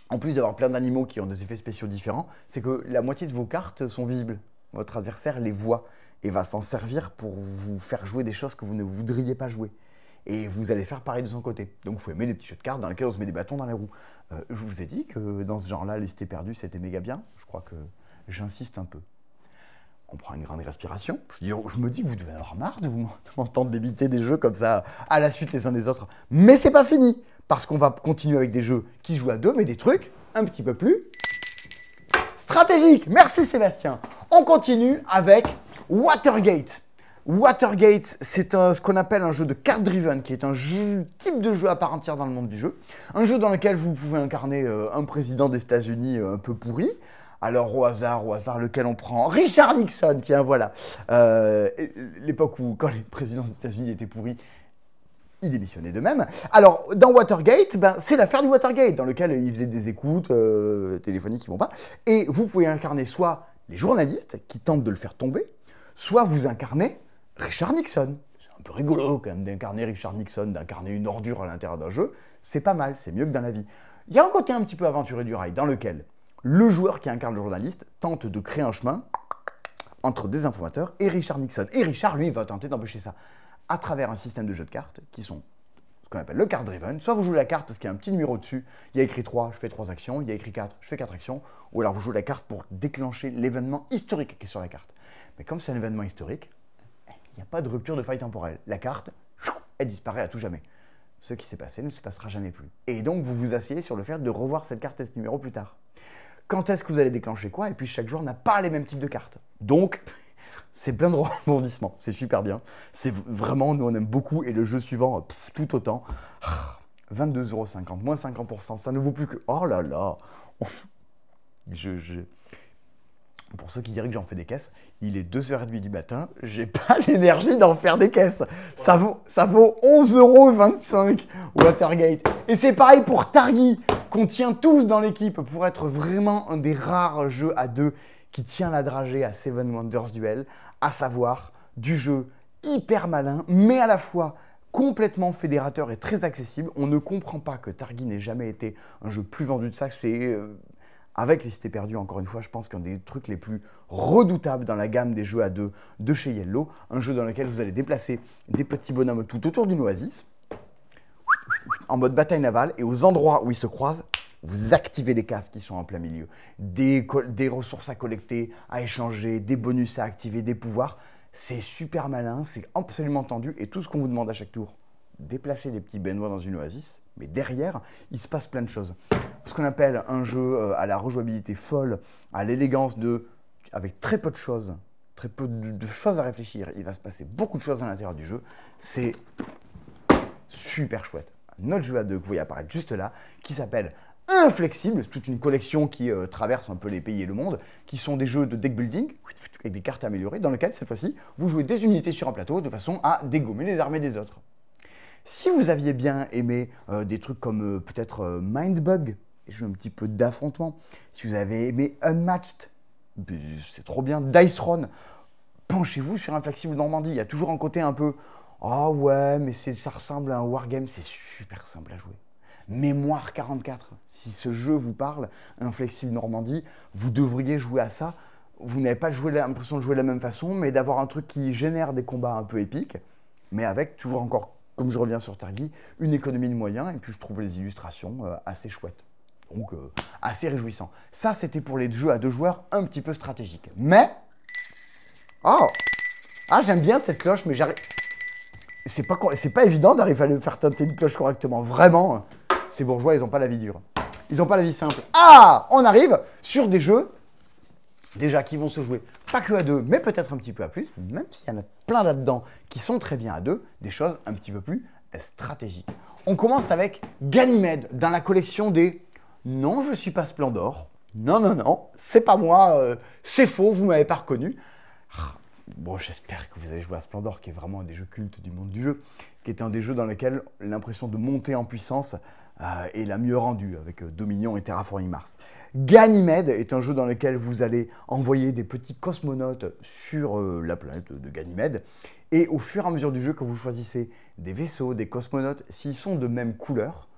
en plus d'avoir plein d'animaux qui ont des effets spéciaux différents, c'est que la moitié de vos cartes sont visibles. Votre adversaire les voit et va s'en servir pour vous faire jouer des choses que vous ne voudriez pas jouer. Et vous allez faire pareil de son côté. Donc, il faut aimer les petits jeux de cartes dans lesquels on se met des bâtons dans les roues. Je vous ai dit que dans ce genre-là, les cités perdues, c'était méga bien. Je crois que j'insiste un peu. On prend une grande respiration. Je me dis que vous devez avoir marre de vous m'entendre débiter des jeux comme ça à la suite les uns des autres. Mais c'est pas fini, parce qu'on va continuer avec des jeux qui se jouent à deux, mais des trucs un petit peu plus stratégiques. Merci Sébastien. On continue avec Watergate. Watergate, c'est ce qu'on appelle un jeu de card driven, qui est un type de jeu à part entière dans le monde du jeu. Un jeu dans lequel vous pouvez incarner un président des États-Unis un peu pourri. Alors au hasard, lequel on prend? Richard Nixon, tiens, voilà. L'époque où, quand les présidents des États-Unis étaient pourris, ils démissionnaient d'eux-mêmes. Alors, dans Watergate, c'est l'affaire du Watergate, dans lequel ils faisaient des écoutes téléphoniques qui vont pas. Et vous pouvez incarner soit les journalistes qui tentent de le faire tomber, soit vous incarnez Richard Nixon. C'est un peu rigolo quand même d'incarner Richard Nixon, d'incarner une ordure à l'intérieur d'un jeu. C'est pas mal, c'est mieux que dans la vie. Il y a un côté un petit peu aventuré du rail, dans lequel le joueur qui incarne le journaliste tente de créer un chemin entre des informateurs et Richard Nixon. Et Richard, lui, va tenter d'empêcher ça à travers un système de jeux de cartes qui sont ce qu'on appelle le card driven. Soit vous jouez la carte parce qu'il y a un petit numéro dessus, il y a écrit 3, je fais 3 actions, il y a écrit 4, je fais 4 actions, ou alors vous jouez la carte pour déclencher l'événement historique qui est sur la carte. Mais comme c'est un événement historique, il n'y a pas de rupture de faille temporelle. La carte, elle disparaît à tout jamais. Ce qui s'est passé ne se passera jamais plus. Et donc vous vous asseyez sur le fait de revoir cette carte et ce numéro plus tard. Quand est-ce que vous allez déclencher quoi? Et puis chaque joueur n'a pas les mêmes types de cartes. Donc, c'est plein de rebondissements. C'est super bien. C'est vraiment, nous on aime beaucoup. Et le jeu suivant, tout autant. 22,50 €, moins 50%. Ça ne vaut plus que... Oh là là. Pour ceux qui diraient que j'en fais des caisses, il est 2h30 du matin. J'ai pas l'énergie d'en faire des caisses. Ça vaut 11,25 € Watergate. Et c'est pareil pour Targi, qu'on tient tous dans l'équipe pour être vraiment un des rares jeux à deux qui tient la dragée à Seven Wonders Duel, à savoir du jeu hyper malin, mais à la fois complètement fédérateur et très accessible. On ne comprend pas que Targi n'ait jamais été un jeu plus vendu de ça. C'est, avec les Cités Perdues, encore une fois, je pense qu'un des trucs les plus redoutables dans la gamme des jeux à deux de chez Yellow, un jeu dans lequel vous allez déplacer des petits bonhommes tout autour d'une oasis, en mode bataille navale, et aux endroits où ils se croisent, vous activez les cases qui sont en plein milieu. Des ressources à collecter, à échanger, des bonus à activer, des pouvoirs. C'est super malin, c'est absolument tendu, et tout ce qu'on vous demande à chaque tour, déplacer des petits baignoires dans une oasis, mais derrière, il se passe plein de choses. Ce qu'on appelle un jeu à la rejouabilité folle, à l'élégance avec très peu de choses, très peu de choses à réfléchir. Il va se passer beaucoup de choses à l'intérieur du jeu. C'est super chouette. Un autre jeu à deux que vous voyez apparaître juste là, qui s'appelle Inflexible, c'est toute une collection qui traverse un peu les pays et le monde, qui sont des jeux de deck building, avec des cartes améliorées, dans lesquelles, cette fois-ci, vous jouez des unités sur un plateau de façon à dégommer les armées des autres. Si vous aviez bien aimé des trucs comme peut-être Mindbug, des jeux un petit peu d'affrontement, si vous avez aimé Unmatched, c'est trop bien, Dice Throne, penchez-vous sur Inflexible Normandie. Il y a toujours un côté un peu « Ah ouais, mais ça ressemble à un wargame, c'est super simple à jouer ». Mémoire 44, si ce jeu vous parle, Inflexible Normandie, vous devriez jouer à ça. Vous n'avez pas l'impression de jouer de la même façon, mais d'avoir un truc qui génère des combats un peu épiques, mais avec toujours encore, comme je reviens sur Targi, une économie de moyens, et puis je trouve les illustrations assez chouettes. Donc, assez réjouissant. Ça, c'était pour les jeux à deux joueurs un petit peu stratégiques. Mais... Oh! Ah, j'aime bien cette cloche, mais j'arrive... C'est pas évident d'arriver à le faire teinter une cloche correctement. Vraiment, ces bourgeois, ils n'ont pas la vie dure. Ils n'ont pas la vie simple. Ah! On arrive sur des jeux, déjà, qui vont se jouer pas que à deux, mais peut-être un petit peu à plus, même s'il y en a plein là-dedans qui sont très bien à deux, des choses un petit peu plus stratégiques. On commence avec Ganymède, dans la collection des... Non, je ne suis pas Splendor. Non, non, non, c'est pas moi, c'est faux, vous ne m'avez pas reconnu. Bon, j'espère que vous avez joué à Splendor, qui est vraiment un des jeux cultes du monde du jeu, qui était un des jeux dans lesquels l'impression de monter en puissance est la mieux rendue, avec Dominion et Terraforming Mars. Ganymède est un jeu dans lequel vous allez envoyer des petits cosmonautes sur la planète de Ganymède, et au fur et à mesure du jeu, quand vous choisissez des vaisseaux, des cosmonautes, s'ils sont de même couleur,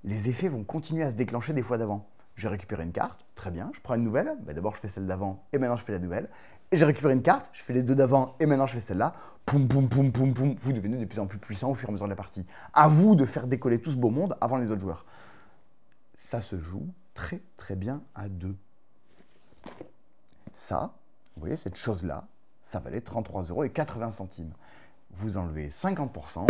les effets vont continuer à se déclencher des fois d'avant. J'ai récupéré une carte, très bien, je prends une nouvelle, d'abord je fais celle d'avant et maintenant je fais la nouvelle. Et j'ai récupéré une carte, je fais les deux d'avant et maintenant je fais celle-là. Poum, poum, poum, poum, poum. Vous devenez de plus en plus puissant au fur et à mesure de la partie. À vous de faire décoller tout ce beau monde avant les autres joueurs. Ça se joue très très bien à deux. Ça, vous voyez, cette chose-là, ça valait 33,80 €. Vous enlevez 50%,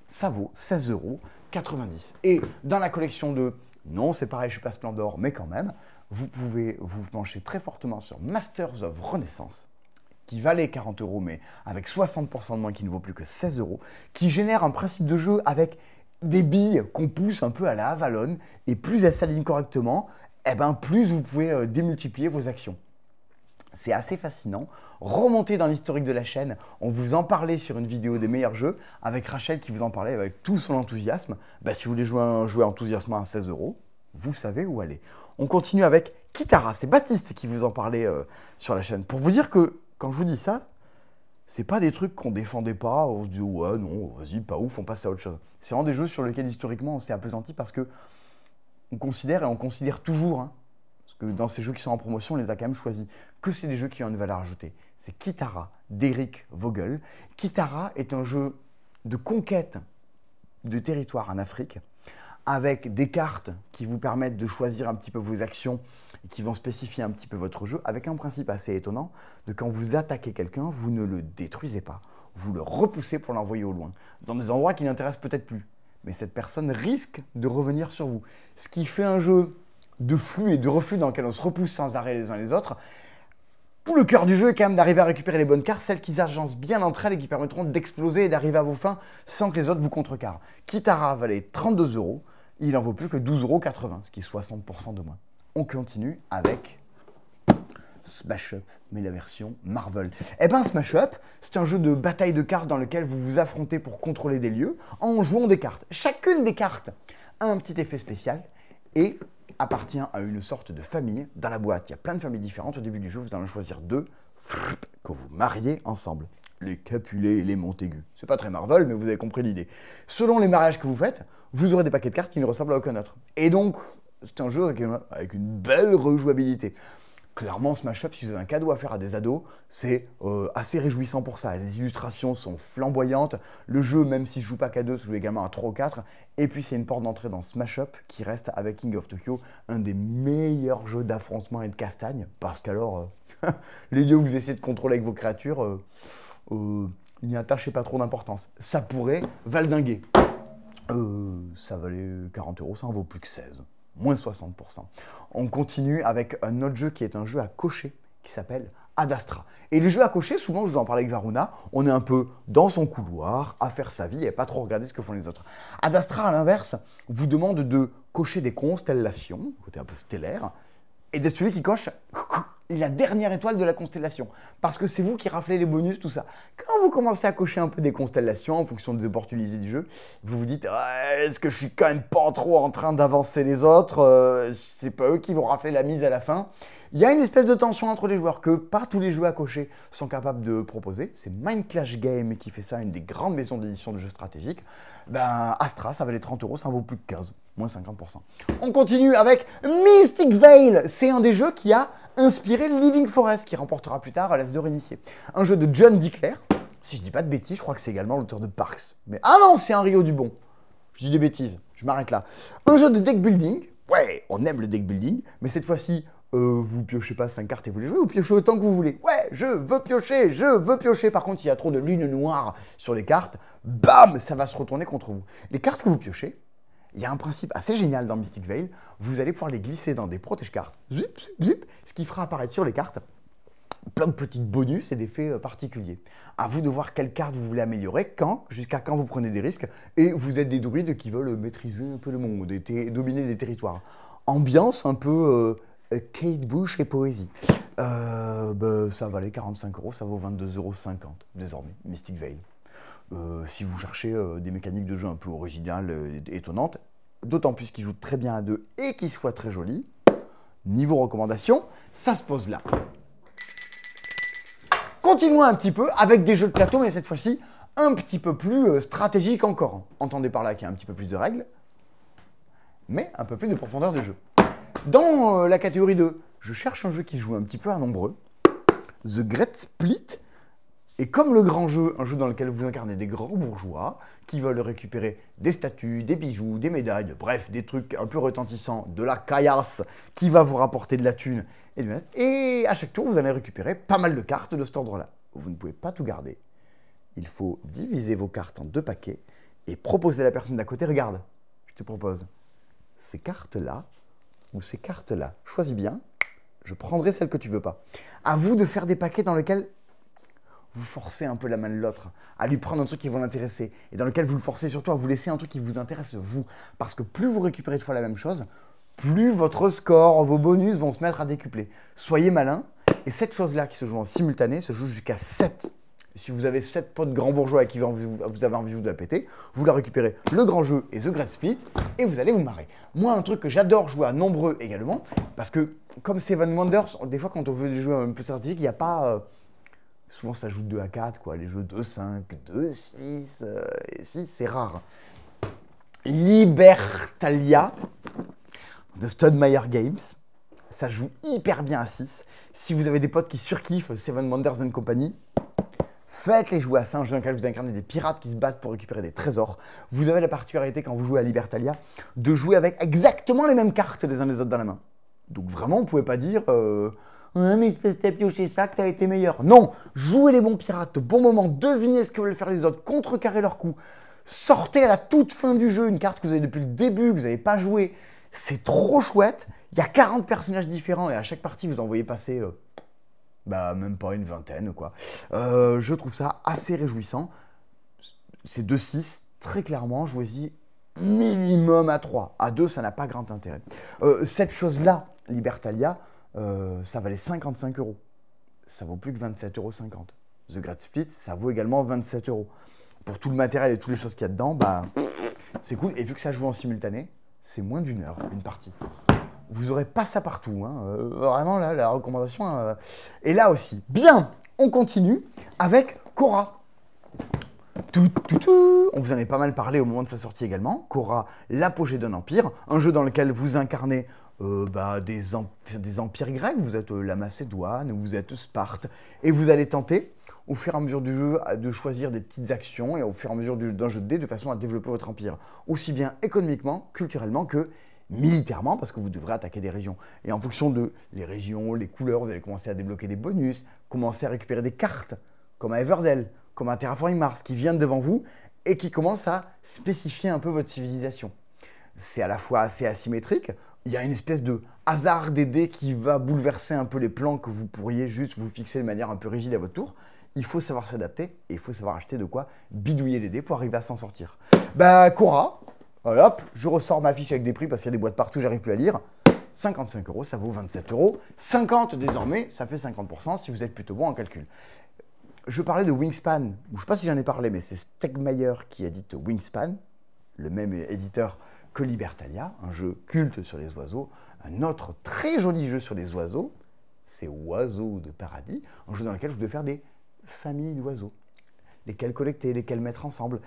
ça vaut 16,90 €. Et dans la collection de, non, c'est pareil, je ne suis pas Splendor, mais quand même, vous pouvez vous pencher très fortement sur Masters of Renaissance, qui valait 40 €, mais avec 60% de moins, qui ne vaut plus que 16 €, qui génère un principe de jeu avec des billes qu'on pousse un peu à la Avalon, et plus elles s'alignent correctement, eh ben, plus vous pouvez démultiplier vos actions. C'est assez fascinant. Remontez dans l'historique de la chaîne, on vous en parlait sur une vidéo des meilleurs jeux, avec Rachel qui vous en parlait avec tout son enthousiasme. Bah, si vous voulez jouer un jeu enthousiasmant à 16 €, vous savez où aller. On continue avec Kitara, c'est Baptiste qui vous en parlait sur la chaîne. Pour vous dire que, quand je vous dis ça, c'est pas des trucs qu'on défendait pas, on se dit ouais non, vas-y, pas ouf, on passe à autre chose. C'est vraiment des jeux sur lesquels historiquement on s'est appesanti parce que on considère toujours, hein, parce que dans ces jeux qui sont en promotion, on les a quand même choisis, que c'est des jeux qui ont une valeur ajoutée. C'est Kitara d'Eric Vogel. Kitara est un jeu de conquête de territoire en Afrique, avec des cartes qui vous permettent de choisir un petit peu vos actions et qui vont spécifier un petit peu votre jeu, avec un principe assez étonnant de quand vous attaquez quelqu'un, vous ne le détruisez pas, vous le repoussez pour l'envoyer au loin, dans des endroits qui n'intéressent peut-être plus. Mais cette personne risque de revenir sur vous. Ce qui fait un jeu de flux et de reflux dans lequel on se repousse sans arrêt les uns les autres, où le cœur du jeu est quand même d'arriver à récupérer les bonnes cartes, celles qui s'agencent bien entre elles et qui permettront d'exploser et d'arriver à vos fins sans que les autres vous contrecarrent. Kitara valait 32 €, il n'en vaut plus que 12,80 €, ce qui est 60% de moins. On continue avec Smash Up, mais la version Marvel. Eh ben Smash Up, c'est un jeu de bataille de cartes dans lequel vous vous affrontez pour contrôler des lieux en jouant des cartes. Chacune des cartes a un petit effet spécial et appartient à une sorte de famille. Dans la boîte, il y a plein de familles différentes. Au début du jeu, vous allez en choisir 2 que vous mariez ensemble. Les Capulet et les Montaigu. C'est pas très Marvel, mais vous avez compris l'idée. Selon les mariages que vous faites, vous aurez des paquets de cartes qui ne ressemblent à aucun autre. Et donc, c'est un jeu avec une belle rejouabilité. Clairement, Smash Up, si vous avez un cadeau à faire à des ados, c'est assez réjouissant pour ça. Les illustrations sont flamboyantes. Le jeu, même si je ne joue pas qu'à 2, se joue également à 3 ou 4. Et puis, c'est une porte d'entrée dans Smash Up qui reste, avec King of Tokyo, un des meilleurs jeux d'affrontement et de castagne. Parce qu'alors, les dieux que vous essayez de contrôler avec vos créatures, n'y attachez pas trop d'importance. Ça pourrait valdinguer. Ça valait 40 €, ça en vaut plus que 16. Moins 60%. On continue avec un autre jeu qui est un jeu à cocher, qui s'appelle Adastra. Et les jeux à cocher, souvent, je vous en parlais avec Varuna, on est un peu dans son couloir, à faire sa vie et pas trop regarder ce que font les autres. Adastra, à l'inverse, vous demande de cocher des constellations, côté un peu stellaire, et d'être celui qui coche la dernière étoile de la constellation. Parce que c'est vous qui raflez les bonus, tout ça. Quand vous commencez à cocher un peu des constellations en fonction des opportunités du jeu, vous vous dites est-ce que je suis quand même pas trop en train d'avancer les autres, c'est pas eux qui vont rafler la mise à la fin. Il y a une espèce de tension entre les joueurs que pas tous les jeux à cocher sont capables de proposer. C'est Mind Clash Game qui fait ça, une des grandes maisons d'édition de jeux stratégiques. Ben, Astra, ça valait 30 €, ça en vaut plus que 15, moins 50%. On continue avec Mystic Vale. C'est un des jeux qui a inspiré Living Forest, qui remportera plus tard l'As d'or initié. Un jeu de John Dickler. Si je dis pas de bêtises, je crois que c'est également l'auteur de Parks. Mais ah non, c'est un Rio Dubon. Je dis des bêtises, je m'arrête là. Un jeu de deck building. Ouais, on aime le deck building, mais cette fois-ci, vous piochez pas 5 cartes et vous les jouez, vous piochez autant que vous voulez. Ouais, je veux piocher, je veux piocher. Par contre, il y a trop de lune noire sur les cartes, bam, ça va se retourner contre vous. Les cartes que vous piochez, il y a un principe assez génial dans Mystic Vale, vous allez pouvoir les glisser dans des protège-cartes, zip, zip, zip, ce qui fera apparaître sur les cartes plein de petits bonus et d'effets particuliers. À vous de voir quelle carte vous voulez améliorer, quand, jusqu'à quand vous prenez des risques, et vous êtes des druides qui veulent maîtriser un peu le monde, dominer des territoires. Ambiance un peu Kate Bush et poésie. Ça valait 45 €, ça vaut 22,50 € désormais, Mystic Vale. Si vous cherchez des mécaniques de jeu un peu originales et étonnantes, d'autant plus qu'il joue très bien à 2 et qu'il soit très joli, niveau recommandation, ça se pose là. Continuons un petit peu avec des jeux de plateau, mais cette fois-ci un petit peu plus stratégique encore. Entendez par là qu'il y a un petit peu plus de règles, mais un peu plus de profondeur de jeu. Dans la catégorie de je cherche un jeu qui se joue un petit peu à nombreux, The Great Split Et comme le grand jeu, un jeu dans lequel vous incarnez des grands bourgeois qui veulent récupérer des statues, des bijoux, des médailles, bref, des trucs un peu retentissants, de la caillasse qui va vous rapporter de la thune et à chaque tour, vous allez récupérer pas mal de cartes de cet ordre-là. Vous ne pouvez pas tout garder. Il faut diviser vos cartes en 2 paquets et proposer à la personne d'à côté, regarde, je te propose ces cartes-là ou ces cartes-là. Choisis bien, je prendrai celle que tu veux pas. À vous de faire des paquets dans lesquels vous forcez un peu la main de l'autre à lui prendre un truc qui va l'intéresser et dans lequel vous le forcez surtout à vous laisser un truc qui vous intéresse vous. Parce que plus vous récupérez de fois la même chose, plus votre score, vos bonus vont se mettre à décupler. Soyez malin. Et cette chose-là qui se joue en simultané se joue jusqu'à 7. Si vous avez 7 potes grands bourgeois et qui vous avez envie de la péter, vous la récupérez le grand jeu et The Great Split et vous allez vous marrer. Moi, un truc que j'adore jouer à nombreux également, parce que comme Seven Wonders, des fois quand on veut jouer un peu stratégique, il n'y a pas... souvent ça joue 2 à 4, quoi. Les jeux 2-5, 2-6 et 6, c'est rare. Libertalia de Studmeyer Games. Ça joue hyper bien à 6. Si vous avez des potes qui surkiffent Seven Wonders and Company, faites-les jouer à ça. Un jeu dans lequel vous incarnez des pirates qui se battent pour récupérer des trésors. Vous avez la particularité quand vous jouez à Libertalia de jouer avec exactement les mêmes cartes les uns les autres dans la main. Donc vraiment, vous ne pouvez pas dire ah, mais t'as pioché ça, que t'as été meilleur. Non, jouez les bons pirates au bon moment, devinez ce que veulent faire les autres, contrecarrez leurs coups. Sortez à la toute fin du jeu une carte que vous avez depuis le début, que vous n'avez pas joué. C'est trop chouette. Il y a 40 personnages différents et à chaque partie, vous en voyez passer même pas une vingtaine, quoi. Je trouve ça assez réjouissant. C'est 2-6, très clairement, jouez-y minimum à 3. À 2, ça n'a pas grand intérêt. Cette chose-là, Libertalia, ça valait 55 €. Ça vaut plus que 27,50 €. The Great Split, ça vaut également 27 €. Pour tout le matériel et toutes les choses qu'il y a dedans, c'est cool. Et vu que ça joue en simultané, c'est moins d'1 heure, une partie. Vous n'aurez pas ça partout. Hein. Vraiment, là, la recommandation est là aussi. Bien, on continue avec Khôra. On vous en a pas mal parlé au moment de sa sortie également. Khôra, l'apogée d'un empire. Un jeu dans lequel vous incarnez des empires grecs. Vous êtes la Macédoine, vous êtes Sparte. Et vous allez tenter, au fur et à mesure du jeu, de choisir des petites actions et au fur et à mesure d'un jeu de dés de façon à développer votre empire. Aussi bien économiquement, culturellement que militairement, parce que vous devrez attaquer des régions. Et en fonction de les régions, les couleurs, vous allez commencer à débloquer des bonus, commencer à récupérer des cartes, comme à Everdell, comme à Terraforming Mars, qui viennent devant vous et qui commencent à spécifier un peu votre civilisation. C'est à la fois assez asymétrique. Il y a une espèce de hasard des dés qui va bouleverser un peu les plans que vous pourriez juste vous fixer de manière un peu rigide à votre tour. Il faut savoir s'adapter et il faut savoir acheter de quoi bidouiller les dés pour arriver à s'en sortir. Khôra, hop, je ressors ma fiche avec des prix parce qu'il y a des boîtes partout, j'arrive plus à lire. 55 €, ça vaut 27 €. 50 désormais, ça fait 50% si vous êtes plutôt bon en calcul. Je parlais de Wingspan, je ne sais pas si j'en ai parlé, mais c'est Stegmaier qui édite Wingspan, le même éditeur que Libertalia, un jeu culte sur les oiseaux. Un autre très joli jeu sur les oiseaux, c'est Oiseaux de Paradis, un jeu dans lequel vous devez faire des familles d'oiseaux. Lesquels collecter, lesquels mettre ensemble.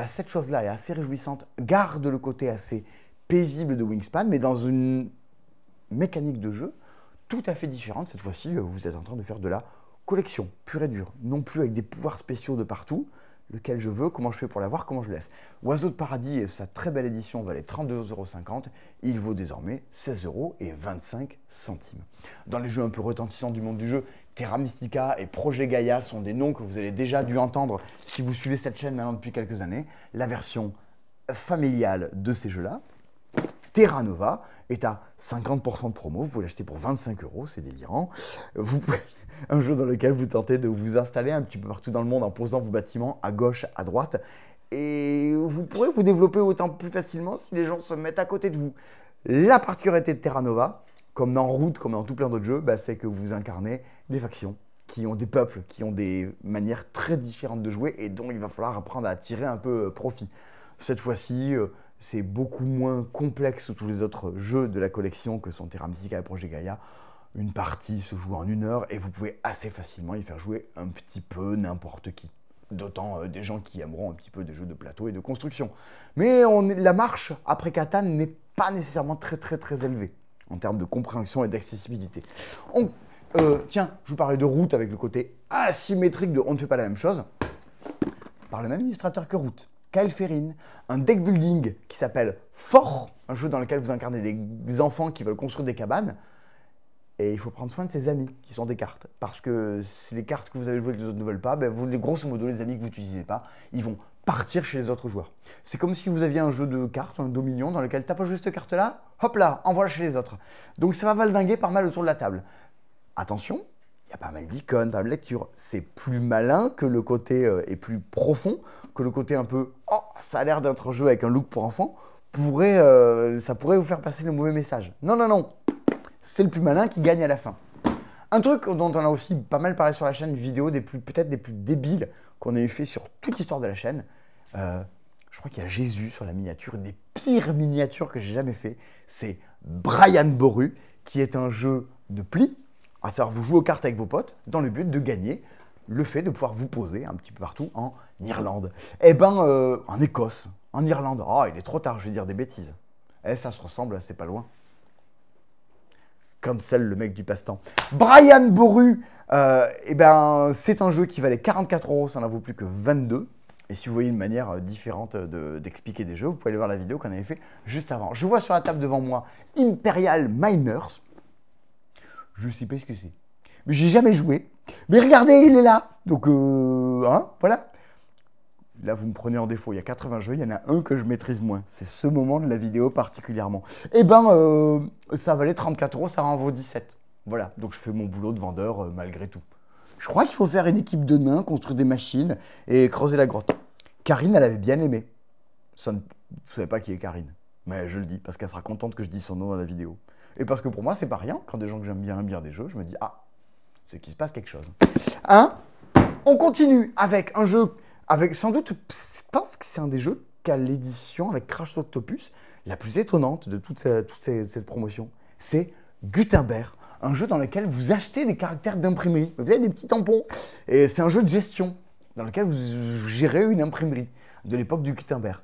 Cette chose-là est assez réjouissante, garde le côté assez paisible de Wingspan, mais dans une mécanique de jeu tout à fait différente. Cette fois-ci, vous êtes en train de faire de la collection pure et dure, non plus avec des pouvoirs spéciaux de partout, lequel je veux, comment je fais pour l'avoir, comment je le laisse. Oiseaux de Paradis et sa très belle édition valait 32,50 €, il vaut désormais 16,25 €. Dans les jeux un peu retentissants du monde du jeu, Terra Mystica et Projet Gaia sont des noms que vous avez déjà dû entendre si vous suivez cette chaîne maintenant depuis quelques années. La version familiale de ces jeux-là, Terra Nova, est à 50% de promo. Vous pouvez l'acheter pour 25 €, c'est délirant. Un jeu dans lequel vous tentez de vous installer un petit peu partout dans le monde en posant vos bâtiments à gauche, à droite. Et vous pourrez vous développer autant plus facilement si les gens se mettent à côté de vous. La particularité de Terra Nova, comme dans Root, comme dans tout plein d'autres jeux, c'est que vous incarnez des factions qui ont des peuples, qui ont des manières très différentes de jouer et dont il va falloir apprendre à tirer un peu profit. Cette fois-ci, c'est beaucoup moins complexe que tous les autres jeux de la collection que sont Terra Mystica et Projet Gaia. Une partie se joue en 1 heure et vous pouvez assez facilement y faire jouer un petit peu n'importe qui. D'autant des gens qui aimeront un petit peu des jeux de plateau et de construction. Mais la marche après Catan n'est pas nécessairement très élevée en termes de compréhension et d'accessibilité. Tiens, je vous parlais de Root avec le côté asymétrique de on ne fait pas la même chose. Par le même illustrateur que Root, Kyle Ferrin, un deck building qui s'appelle Fort, un jeu dans lequel vous incarnez des enfants qui veulent construire des cabanes. Et il faut prendre soin de ses amis, qui sont des cartes. Parce que si les cartes que vous avez jouées que les autres ne veulent pas, ben vous, grosso modo, les amis que vous n'utilisez pas, ils vont partir chez les autres joueurs. C'est comme si vous aviez un jeu de cartes, un Dominion, dans lequel tu n'as pas joué cette carte-là, hop là, envoie-la chez les autres. Donc ça va valdinguer pas mal autour de la table. Attention, il y a pas mal d'icônes, pas mal de lectures. C'est plus malin que le côté, et plus profond que le côté un peu « Oh, ça a l'air d'être un jeu avec un look pour enfants », ça pourrait vous faire passer le mauvais message. Non, non, non. C'est le plus malin qui gagne à la fin. Un truc dont on a aussi pas mal parlé sur la chaîne, vidéo peut-être des plus débiles qu'on ait fait sur toute l'histoire de la chaîne. Je crois qu'il y a Jésus sur la miniature, une des pires miniatures que j'ai jamais fait. C'est Brian Boru, qui est un jeu de pli. À savoir, vous jouez aux cartes avec vos potes dans le but de gagner le fait de pouvoir vous poser un petit peu partout en Irlande. Eh ben, en Écosse, en Irlande. Oh, il est trop tard, je vais dire des bêtises. Eh, ça se ressemble, c'est pas loin. Comme celle, le mec du passe-temps. Brian Boru, eh ben, c'est un jeu qui valait 44 €, ça n'en vaut plus que 22. Et si vous voyez une manière différente d'expliquer des jeux, vous pouvez aller voir la vidéo qu'on avait fait juste avant. Je vois sur la table devant moi Imperial Miners. Je ne sais pas ce que c'est. Mais j'ai jamais joué. Mais regardez, il est là. Donc, voilà. Là, vous me prenez en défaut. Il y a 80 jeux, il y en a un que je maîtrise moins. C'est ce moment de la vidéo particulièrement. Eh ben, ça valait 34 €, ça en vaut 17. Voilà, donc je fais mon boulot de vendeur malgré tout. Je crois qu'il faut faire une équipe de nains, construire des machines et creuser la grotte. Karine, elle avait bien aimé. Vous ne savez pas qui est Karine, mais je le dis parce qu'elle sera contente que je dise son nom dans la vidéo. Et parce que pour moi, c'est pas rien. Quand des gens que j'aime bien des jeux, je me dis, ah, c'est qu'il se passe quelque chose. On continue avec un jeu... Avec sans doute, je pense que c'est un des jeux qu'a l'édition avec Crash Octopus la plus étonnante de toute cette promotion. C'est Gutenberg, un jeu dans lequel vous achetez des caractères d'imprimerie. Vous avez des petits tampons. Et c'est un jeu de gestion dans lequel vous gérez une imprimerie de l'époque du Gutenberg.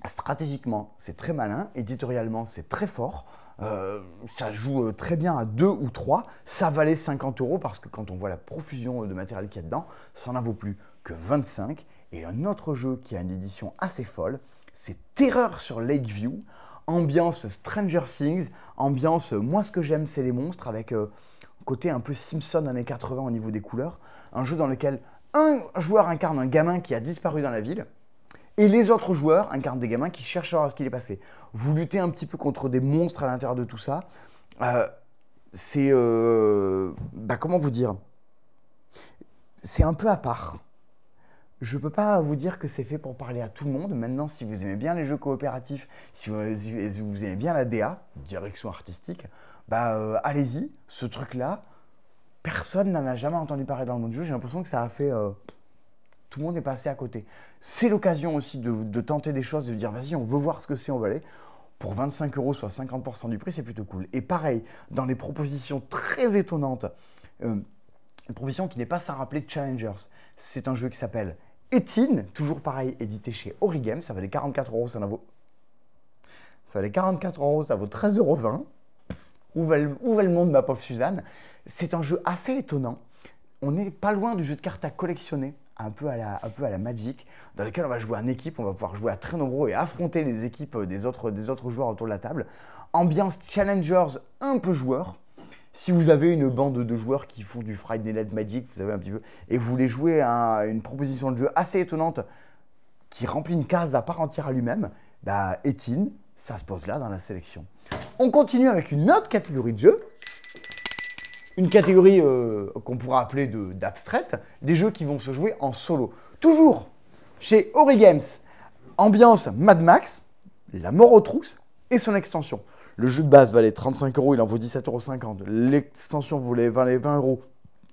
Stratégiquement, c'est très malin. Éditorialement, c'est très fort. Ça joue très bien à 2 ou 3. Ça valait 50 € parce que quand on voit la profusion de matériel qu'il y a dedans, ça n'en vaut plus que 25. Et un autre jeu qui a une édition assez folle, c'est Terreur sur Lakeview. Ambiance Stranger Things, ambiance moi ce que j'aime c'est les monstres avec côté un peu Simpson années 80 au niveau des couleurs. Un jeu dans lequel un joueur incarne un gamin qui a disparu dans la ville. Et les autres joueurs incarnent des gamins qui cherchent à savoir ce qu'il est passé. Vous luttez un petit peu contre des monstres à l'intérieur de tout ça. C'est... comment vous dire? C'est un peu à part. Je ne peux pas vous dire que c'est fait pour parler à tout le monde. Maintenant, si vous aimez bien les jeux coopératifs, si vous aimez bien la DA, direction artistique, allez-y. Ce truc-là, personne n'en a jamais entendu parler dans le monde du jeu. J'ai l'impression que ça a fait... Tout le monde est passé à côté. C'est l'occasion aussi de tenter des choses, de dire vas-y, on veut voir ce que c'est, on va aller. Pour 25 €, soit 50% du prix, c'est plutôt cool. Et pareil, dans les propositions très étonnantes, une proposition qui n'est pas sans rappeler Challengers. C'est un jeu qui s'appelle Etine, toujours pareil, édité chez Origame. Ça valait 44 €, ça valait 44 €, ça vaut 13,20 €. Où va le monde, ma pauvre Suzanne? C'est un jeu assez étonnant. On n'est pas loin du jeu de cartes à collectionner. Un peu à la Magic, dans lequel on va jouer en équipe, on va pouvoir jouer à très nombreux et affronter les équipes des autres joueurs autour de la table. Ambiance Challengers un peu joueur. Si vous avez une bande de joueurs qui font du Friday Night Magic, vous savez un petit peu, et vous voulez jouer à une proposition de jeu assez étonnante qui remplit une case à part entière à lui-même, Etine, ça se pose là dans la sélection. On continue avec une autre catégorie de jeux. Une catégorie qu'on pourra appeler d'abstraite, des jeux qui vont se jouer en solo. Toujours chez Origames, ambiance Mad Max, La mort aux trousses et son extension. Le jeu de base valait 35 €, il en vaut 17,50 €. L'extension valait 20 €,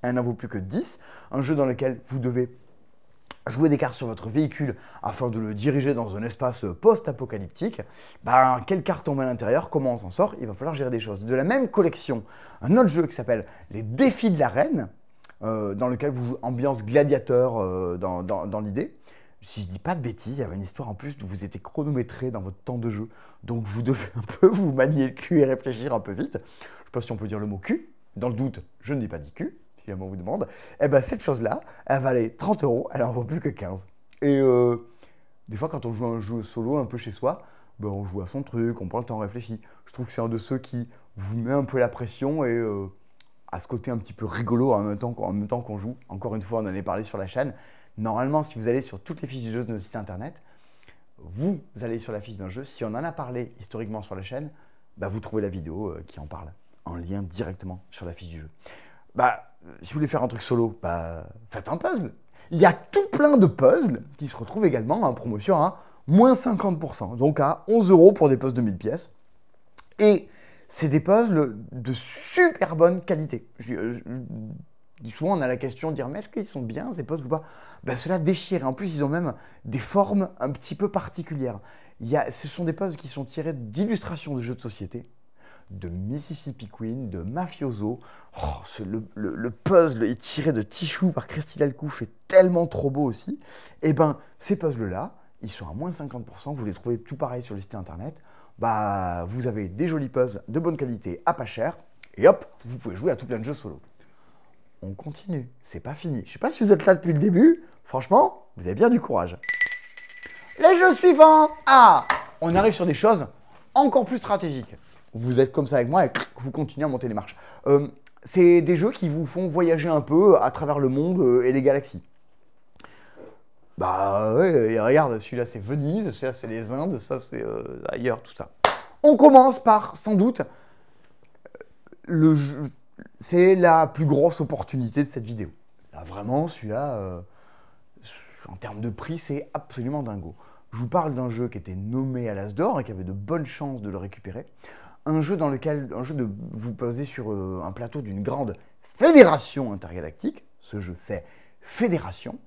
elle n'en vaut plus que 10. Un jeu dans lequel vous devez jouer des cartes sur votre véhicule afin de le diriger dans un espace post-apocalyptique. Quelles cartes on met à l'intérieur, comment on s'en sort, il va falloir gérer des choses. De la même collection, un autre jeu qui s'appelle Les Défis de l'arène, dans lequel vous jouez ambiance gladiateur dans l'idée. Si je dis pas de bêtises, il y avait une histoire en plus où vous étiez chronométré dans votre temps de jeu. Donc vous devez un peu vous manier le cul et réfléchir un peu vite. Je ne sais pas si on peut dire le mot cul. Dans le doute, je ne dis pas d'IQ, si jamais on vous demande. Eh ben, cette chose-là, elle valait 30 €, elle en vaut plus que 15. Et des fois, quand on joue un jeu solo un peu chez soi, ben, on joue à son truc, on prend le temps, on réfléchit. Je trouve que c'est un de ceux qui vous met un peu la pression et à ce côté un petit peu rigolo en même temps qu'on joue. Encore une fois, on en a parlé sur la chaîne. Normalement, si vous allez sur toutes les fiches du jeu de nos sites internet, vous allez sur la fiche d'un jeu. Si on en a parlé historiquement sur la chaîne, bah, vous trouvez la vidéo qui en parle en lien directement sur la fiche du jeu. Bah, si vous voulez faire un truc solo, bah, faites un puzzle. Il y a tout plein de puzzles qui se retrouvent également en promotion à moins 50%, donc à 11 € pour des puzzles de 1000 pièces. Et c'est des puzzles de super bonne qualité. Souvent, on a la question de dire, mais est-ce qu'ils sont bien ces puzzles ou pas? Ben, ceux-là déchirent. Et en plus, ils ont même des formes un petit peu particulières. Ce sont des puzzles qui sont tirés d'illustrations de jeux de société, de Mississippi Queen, de Mafioso. Oh, le puzzle est tiré de Tichou par Christy Delcouf, est tellement trop beau aussi. Et ben, ces puzzles-là, ils sont à moins 50%. Vous les trouvez tout pareil sur les sites internet. Bah, vous avez des jolis puzzles de bonne qualité à pas cher. Et hop, vous pouvez jouer à tout plein de jeux solo. On continue, c'est pas fini. Je sais pas si vous êtes là depuis le début. Franchement, vous avez bien du courage. Les jeux suivants. Ah, on arrive sur des choses encore plus stratégiques. Vous êtes comme ça avec moi et vous continuez à monter les marches. C'est des jeux qui vous font voyager un peu à travers le monde et les galaxies. Bah ouais, et regarde, celui-là c'est Venise, celui-là c'est les Indes, ça c'est ailleurs, tout ça. On commence par, sans doute, le jeu. C'est la plus grosse opportunité de cette vidéo. Là, vraiment, celui-là, en termes de prix, c'est absolument dingo. Je vous parle d'un jeu qui était nommé à l'As d'Or et qui avait de bonnes chances de le récupérer. Un jeu de vous posez sur un plateau d'une grande fédération intergalactique. Ce jeu, c'est Fédération,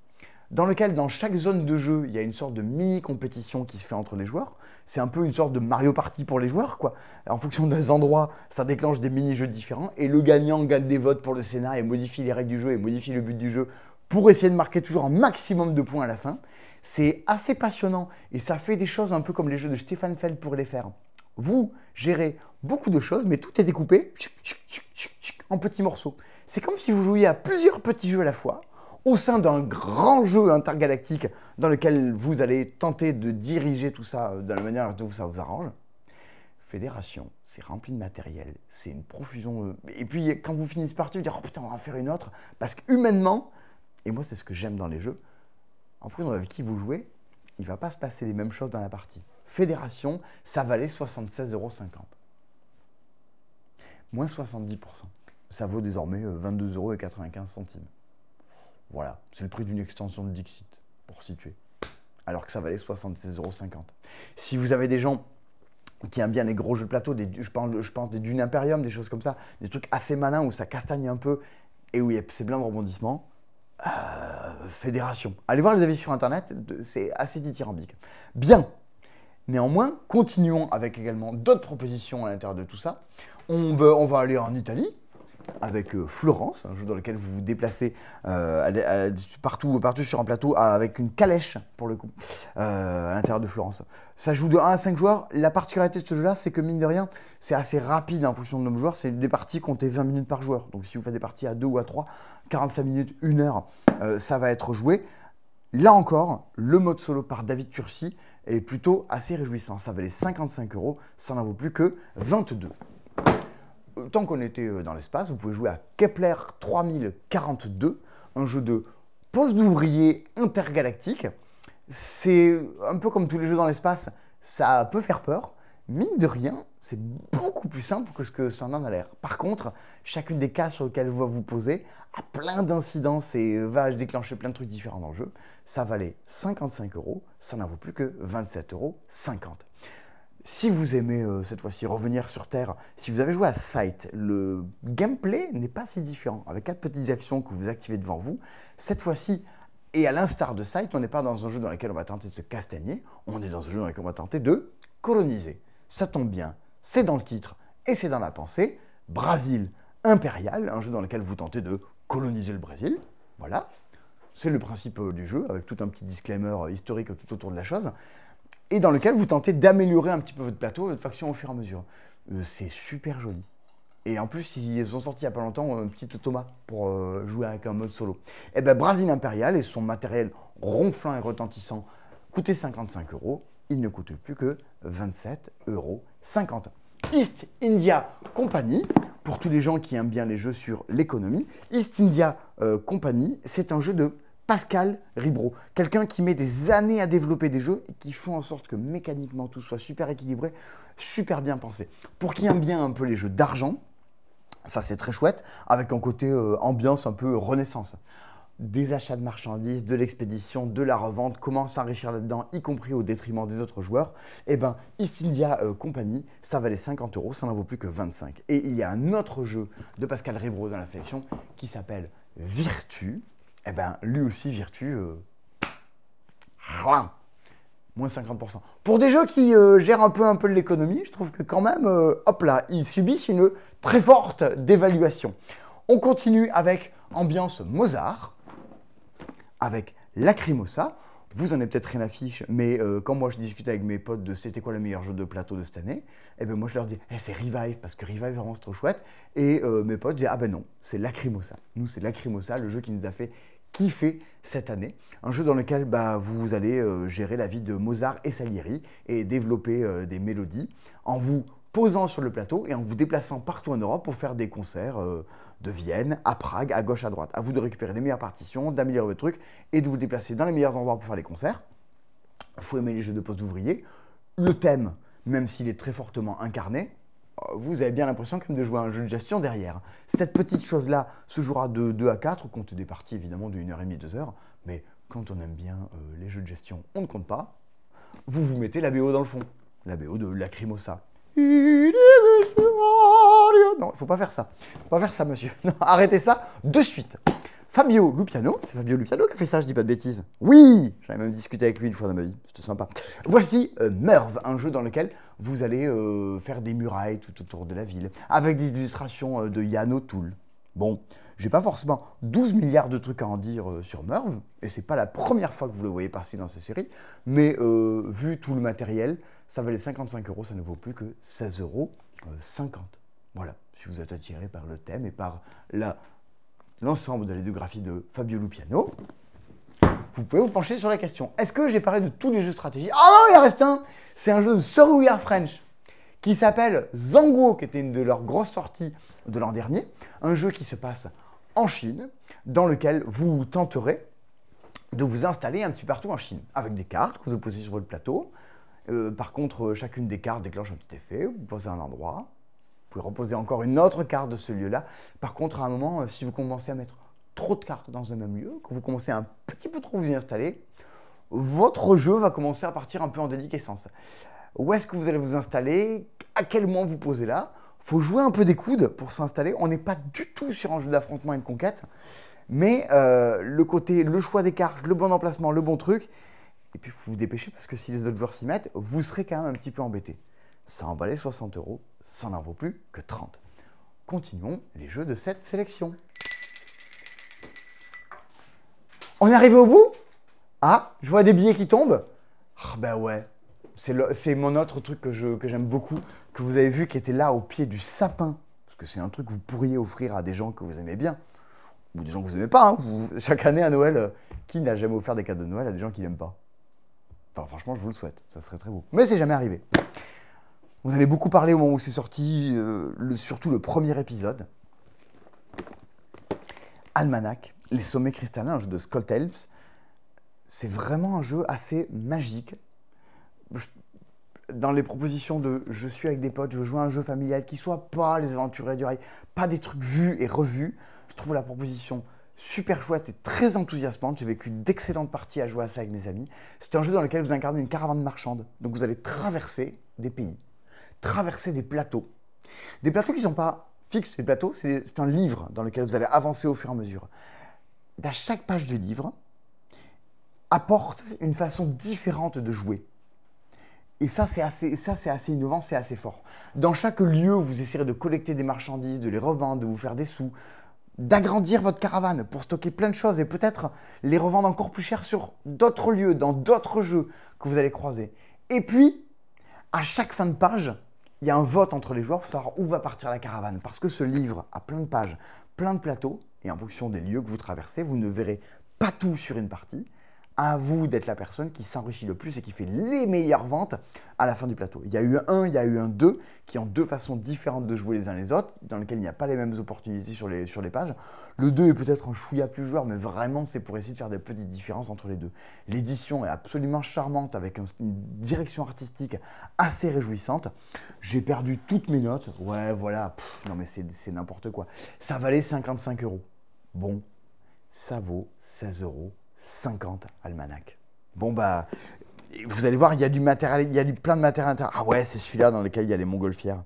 dans lequel, dans chaque zone de jeu, il y a une sorte de mini-compétition qui se fait entre les joueurs. C'est un peu une sorte de Mario Party pour les joueurs, quoi. En fonction des endroits, ça déclenche des mini-jeux différents, et le gagnant gagne des votes pour le scénar et modifie les règles du jeu et modifie le but du jeu pour essayer de marquer toujours un maximum de points à la fin. C'est assez passionnant, et ça fait des choses un peu comme les jeux de Stefan Feld pourraient les faire. Vous gérez beaucoup de choses, mais tout est découpé en petits morceaux. C'est comme si vous jouiez à plusieurs petits jeux à la fois, au sein d'un grand jeu intergalactique dans lequel vous allez tenter de diriger tout ça de la manière dont ça vous arrange. Fédération, c'est rempli de matériel, c'est une profusion. Et puis quand vous finissez partie, vous dites oh putain, on va en faire une autre. Parce qu'humainement, et moi c'est ce que j'aime dans les jeux, en fonction avec qui vous jouez, il ne va pas se passer les mêmes choses dans la partie. Fédération, ça valait 76,50 €. Moins 70%. Ça vaut désormais 22,95 €. Voilà, c'est le prix d'une extension de Dixit, pour situer. Alors que ça valait 76,50 €. Si vous avez des gens qui aiment bien les gros jeux de plateau, je pense des Dune Imperium, des choses comme ça, des trucs assez malins où ça castagne un peu et où c'est plein de rebondissements, Fédération. Allez voir les avis sur internet, c'est assez dithyrambique. Bien. Néanmoins, continuons avec également d'autres propositions à l'intérieur de tout ça. On va aller en Italie, avec Florence, un jeu dans lequel vous vous déplacez partout sur un plateau avec une calèche pour le coup, à l'intérieur de Florence. Ça joue de 1 à 5 joueurs. La particularité de ce jeu-là, c'est que mine de rien, c'est assez rapide en fonction de nombre de joueurs. C'est des parties comptées 20 minutes par joueur. Donc si vous faites des parties à 2 ou à 3, 45 minutes, 1 heure, ça va être joué. Là encore, le mode solo par David Turci est plutôt assez réjouissant. Ça valait 55 €, ça n'en vaut plus que 22. Tant qu'on était dans l'espace, vous pouvez jouer à Kepler 3042, un jeu de poste d'ouvrier intergalactique. C'est un peu comme tous les jeux dans l'espace, ça peut faire peur. Mine de rien, c'est beaucoup plus simple que ce que ça en a l'air. Par contre, chacune des cases sur lesquelles vous vous posez a plein d'incidences et va déclencher plein de trucs différents dans le jeu. Ça valait 55 €, ça n'en vaut plus que 27,50 €. Si vous aimez cette fois-ci revenir sur Terre, si vous avez joué à Sight, le gameplay n'est pas si différent. Avec 4 petites actions que vous activez devant vous, cette fois-ci, et à l'instar de Sight, on n'est pas dans un jeu dans lequel on va tenter de se castagner, on est dans un jeu dans lequel on va tenter de coloniser. Ça tombe bien, c'est dans le titre et c'est dans la pensée. Brésil impérial, un jeu dans lequel vous tentez de coloniser le Brésil. Voilà, c'est le principe du jeu, avec tout un petit disclaimer historique tout autour de la chose. Et dans lequel vous tentez d'améliorer un petit peu votre plateau, votre faction au fur et à mesure. C'est super joli. Et en plus, ils ont sorti il n'y a pas longtemps un petit automa pour jouer avec un mode solo. Et bien, Brasil Imperial et son matériel ronflant et retentissant coûtait 55 €. Il ne coûte plus que 27,50 €. East India Company, pour tous les gens qui aiment bien les jeux sur l'économie, East India Company, c'est un jeu de Pascal Ribro, quelqu'un qui met des années à développer des jeux et qui font en sorte que mécaniquement tout soit super équilibré, super bien pensé. Pour qui aime bien un peu les jeux d'argent, ça c'est très chouette, avec un côté ambiance un peu renaissance. Des achats de marchandises, de l'expédition, de la revente, comment s'enrichir là-dedans, y compris au détriment des autres joueurs. Eh bien, East India Company, ça valait 50 €, ça n'en vaut plus que 25. Et il y a un autre jeu de Pascal Ribro dans la sélection qui s'appelle Virtu. Eh bien, lui aussi, Virtu, moins 50%. Pour des jeux qui gèrent un peu l'économie, je trouve que quand même, hop là, ils subissent une très forte dévaluation. On continue avec ambiance Mozart, avec Lacrimosa. Vous en avez peut-être rien à fiche, mais quand moi je discutais avec mes potes de c'était quoi le meilleur jeu de plateau de cette année, et ben moi je leur dis c'est Revive, parce que Revive vraiment c'est trop chouette. Et mes potes disaient ah ben non, c'est Lacrimosa. Nous c'est Lacrimosa, le jeu qui nous a fait kiffer cette année. Un jeu dans lequel vous allez gérer la vie de Mozart et Salieri et développer des mélodies en vous posant sur le plateau et en vous déplaçant partout en Europe pour faire des concerts de Vienne à Prague, à gauche, à droite. À vous de récupérer les meilleures partitions, d'améliorer votre truc et de vous déplacer dans les meilleurs endroits pour faire les concerts. Il faut aimer les jeux de poste d'ouvriers. Le thème, même s'il est très fortement incarné, vous avez bien l'impression quand même de jouer à un jeu de gestion derrière. Cette petite chose-là se jouera de 2 à 4, on compte des parties évidemment de 1h30, 2 heures, mais quand on aime bien les jeux de gestion, on ne compte pas. Vous vous mettez la BO dans le fond, la BO de Lacrimosa. Non, il ne faut pas faire ça. Faut pas faire ça, monsieur. Non, arrêtez ça de suite. Fabio Lupiano, c'est Fabio Lupiano qui a fait ça, je dis pas de bêtises. Oui, j'avais même discuté avec lui une fois dans ma vie, c'était sympa. Voici Merv, un jeu dans lequel vous allez faire des murailles tout autour de la ville, avec des illustrations de Yann O'Toole. Bon, j'ai pas forcément 12 milliards de trucs à en dire sur Merv, et c'est pas la première fois que vous le voyez passer dans ces séries, mais vu tout le matériel, ça valait 55 €, ça ne vaut plus que 16,50 €. Voilà, si vous êtes attiré par le thème et par l'ensemble de la ludiographie de Fabio Lupiano, vous pouvez vous pencher sur la question. Est-ce que j'ai parlé de tous les jeux de stratégie? Ah non, il en reste un. C'est un jeu de Sorry We Are French qui s'appelle Zanguo, qui était une de leurs grosses sorties de l'an dernier. Un jeu qui se passe en Chine, dans lequel vous tenterez de vous installer un petit partout en Chine, avec des cartes que vous posez sur votre plateau. Par contre, chacune des cartes déclenche un petit effet, vous posez à un endroit. Vous pouvez reposer encore une autre carte de ce lieu-là. Par contre, à un moment, si vous commencez à mettre trop de cartes dans un même lieu, que vous commencez à un petit peu trop vous y installer, votre jeu va commencer à partir un peu en déliquescence. Où est-ce que vous allez vous installer? À quel moment vous posez là? Il faut jouer un peu des coudes pour s'installer. On n'est pas du tout sur un jeu d'affrontement et de conquête, mais le choix des cartes, le bon emplacement, le bon truc. Et puis, il faut vous dépêcher parce que si les autres joueurs s'y mettent, vous serez quand même un petit peu embêté. Ça en valait 60 €, ça n'en vaut plus que 30. Continuons les jeux de cette sélection. On est arrivé au bout? Ah, je vois des billets qui tombent. Ah ben ouais, c'est mon autre truc que j'aime beaucoup, que vous avez vu qui était là au pied du sapin. Parce que c'est un truc que vous pourriez offrir à des gens que vous aimez bien. Ou des gens que vous n'aimez pas. Hein. Chaque année à Noël, qui n'a jamais offert des cadeaux de Noël à des gens qui n'aiment pas? Enfin, franchement, je vous le souhaite, ça serait très beau. Mais c'est jamais arrivé. Vous allez beaucoup parler au moment où c'est sorti, surtout le premier épisode. Almanach, les sommets cristallins, un jeu de Scott Helms. C'est vraiment un jeu assez magique. Dans les propositions de je suis avec des potes, je veux jouer à un jeu familial qui soit pas les aventuriers du rail, pas des trucs vus et revus, je trouve la proposition super chouette et très enthousiasmante. J'ai vécu d'excellentes parties à jouer à ça avec mes amis. C'est un jeu dans lequel vous incarnez une caravane marchande. Donc vous allez traverser des pays, traverser des plateaux. Des plateaux qui ne sont pas fixes, les plateaux, c'est un livre dans lequel vous allez avancer au fur et à mesure. À chaque page du livre apporte une façon différente de jouer. Et ça, c'est assez innovant, c'est assez fort. Dans chaque lieu, vous essayerez de collecter des marchandises, de les revendre, de vous faire des sous, d'agrandir votre caravane pour stocker plein de choses et peut-être les revendre encore plus cher sur d'autres lieux, dans d'autres jeux que vous allez croiser. Et puis, à chaque fin de page, il y a un vote entre les joueurs pour savoir où va partir la caravane. Parce que ce livre a plein de pages, plein de plateaux, et en fonction des lieux que vous traversez, vous ne verrez pas tout sur une partie. À vous d'être la personne qui s'enrichit le plus et qui fait les meilleures ventes à la fin du plateau. Il y a eu un 1, il y a eu un 2, qui ont deux façons différentes de jouer les uns les autres, dans lesquelles il n'y a pas les mêmes opportunités sur les pages. Le 2 est peut-être un chouïa plus joueur, mais vraiment c'est pour essayer de faire des petites différences entre les deux. L'édition est absolument charmante, avec une direction artistique assez réjouissante. J'ai perdu toutes mes notes. Ouais, voilà, non mais c'est n'importe quoi. Ça valait 55 €. Bon, ça vaut 16,50 € Almanach. Bon bah, vous allez voir, il y a du matériel, il y a plein de matériel intérieur. Ah ouais, c'est celui-là dans lequel il y a les montgolfières.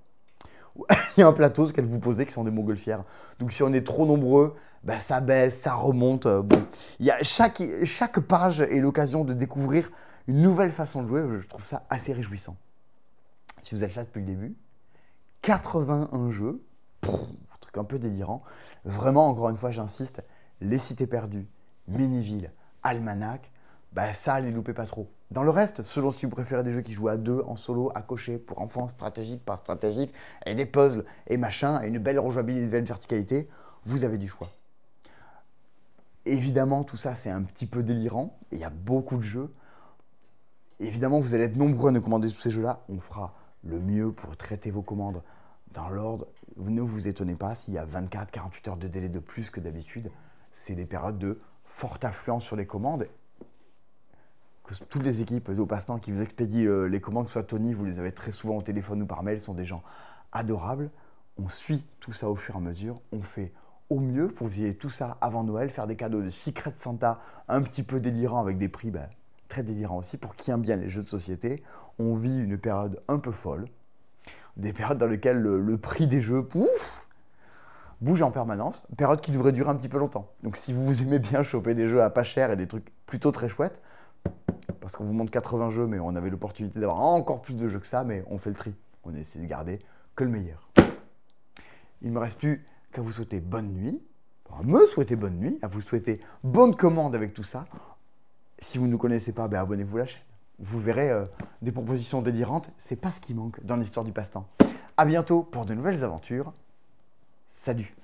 Il y a un plateau, ce qu'elles vous posez, qui sont des montgolfières. Donc si on est trop nombreux, bah, ça baisse, ça remonte. Bon, il y a chaque page est l'occasion de découvrir une nouvelle façon de jouer. Je trouve ça assez réjouissant. Si vous êtes là depuis le début, 81 jeux, un truc un peu délirant. Vraiment, encore une fois, j'insiste, les cités perdues, Miniville, Almanach, bah ça, les loupez pas trop. Dans le reste, selon si vous préférez des jeux qui jouent à deux, en solo, à cocher, pour enfants, stratégique, pas stratégique, et des puzzles et machin, et une belle rejouabilité, une belle verticalité, vous avez du choix. Évidemment, tout ça, c'est un petit peu délirant, et il y a beaucoup de jeux. Évidemment, vous allez être nombreux à nous commander tous ces jeux-là. On fera le mieux pour traiter vos commandes dans l'ordre. Ne vous étonnez pas s'il y a 24-48 heures de délai de plus que d'habitude. C'est des périodes de forte affluence sur les commandes. Que toutes les équipes au passe-temps qui vous expédient les commandes, soit Tony, vous les avez très souvent au téléphone ou par mail, sont des gens adorables. On suit tout ça au fur et à mesure. On fait au mieux pour que vous ayez tout ça avant Noël, faire des cadeaux de Secret Santa un petit peu délirants avec des prix très délirants aussi pour qui aime bien les jeux de société. On vit une période un peu folle, des périodes dans lesquelles le prix des jeux, pouf, bouge en permanence, période qui devrait durer un petit peu longtemps. Donc si vous aimez bien choper des jeux à pas cher et des trucs plutôt très chouettes, parce qu'on vous montre 80 jeux, mais on avait l'opportunité d'avoir encore plus de jeux que ça, mais on fait le tri. On essaie de garder que le meilleur. Il ne me reste plus qu'à vous souhaiter bonne nuit, à me souhaiter bonne nuit, à vous souhaiter bonne commande avec tout ça. Si vous ne nous connaissez pas, abonnez-vous à la chaîne. Vous verrez des propositions délirantes, c'est pas ce qui manque dans l'histoire du passe-temps. À bientôt pour de nouvelles aventures. Salut!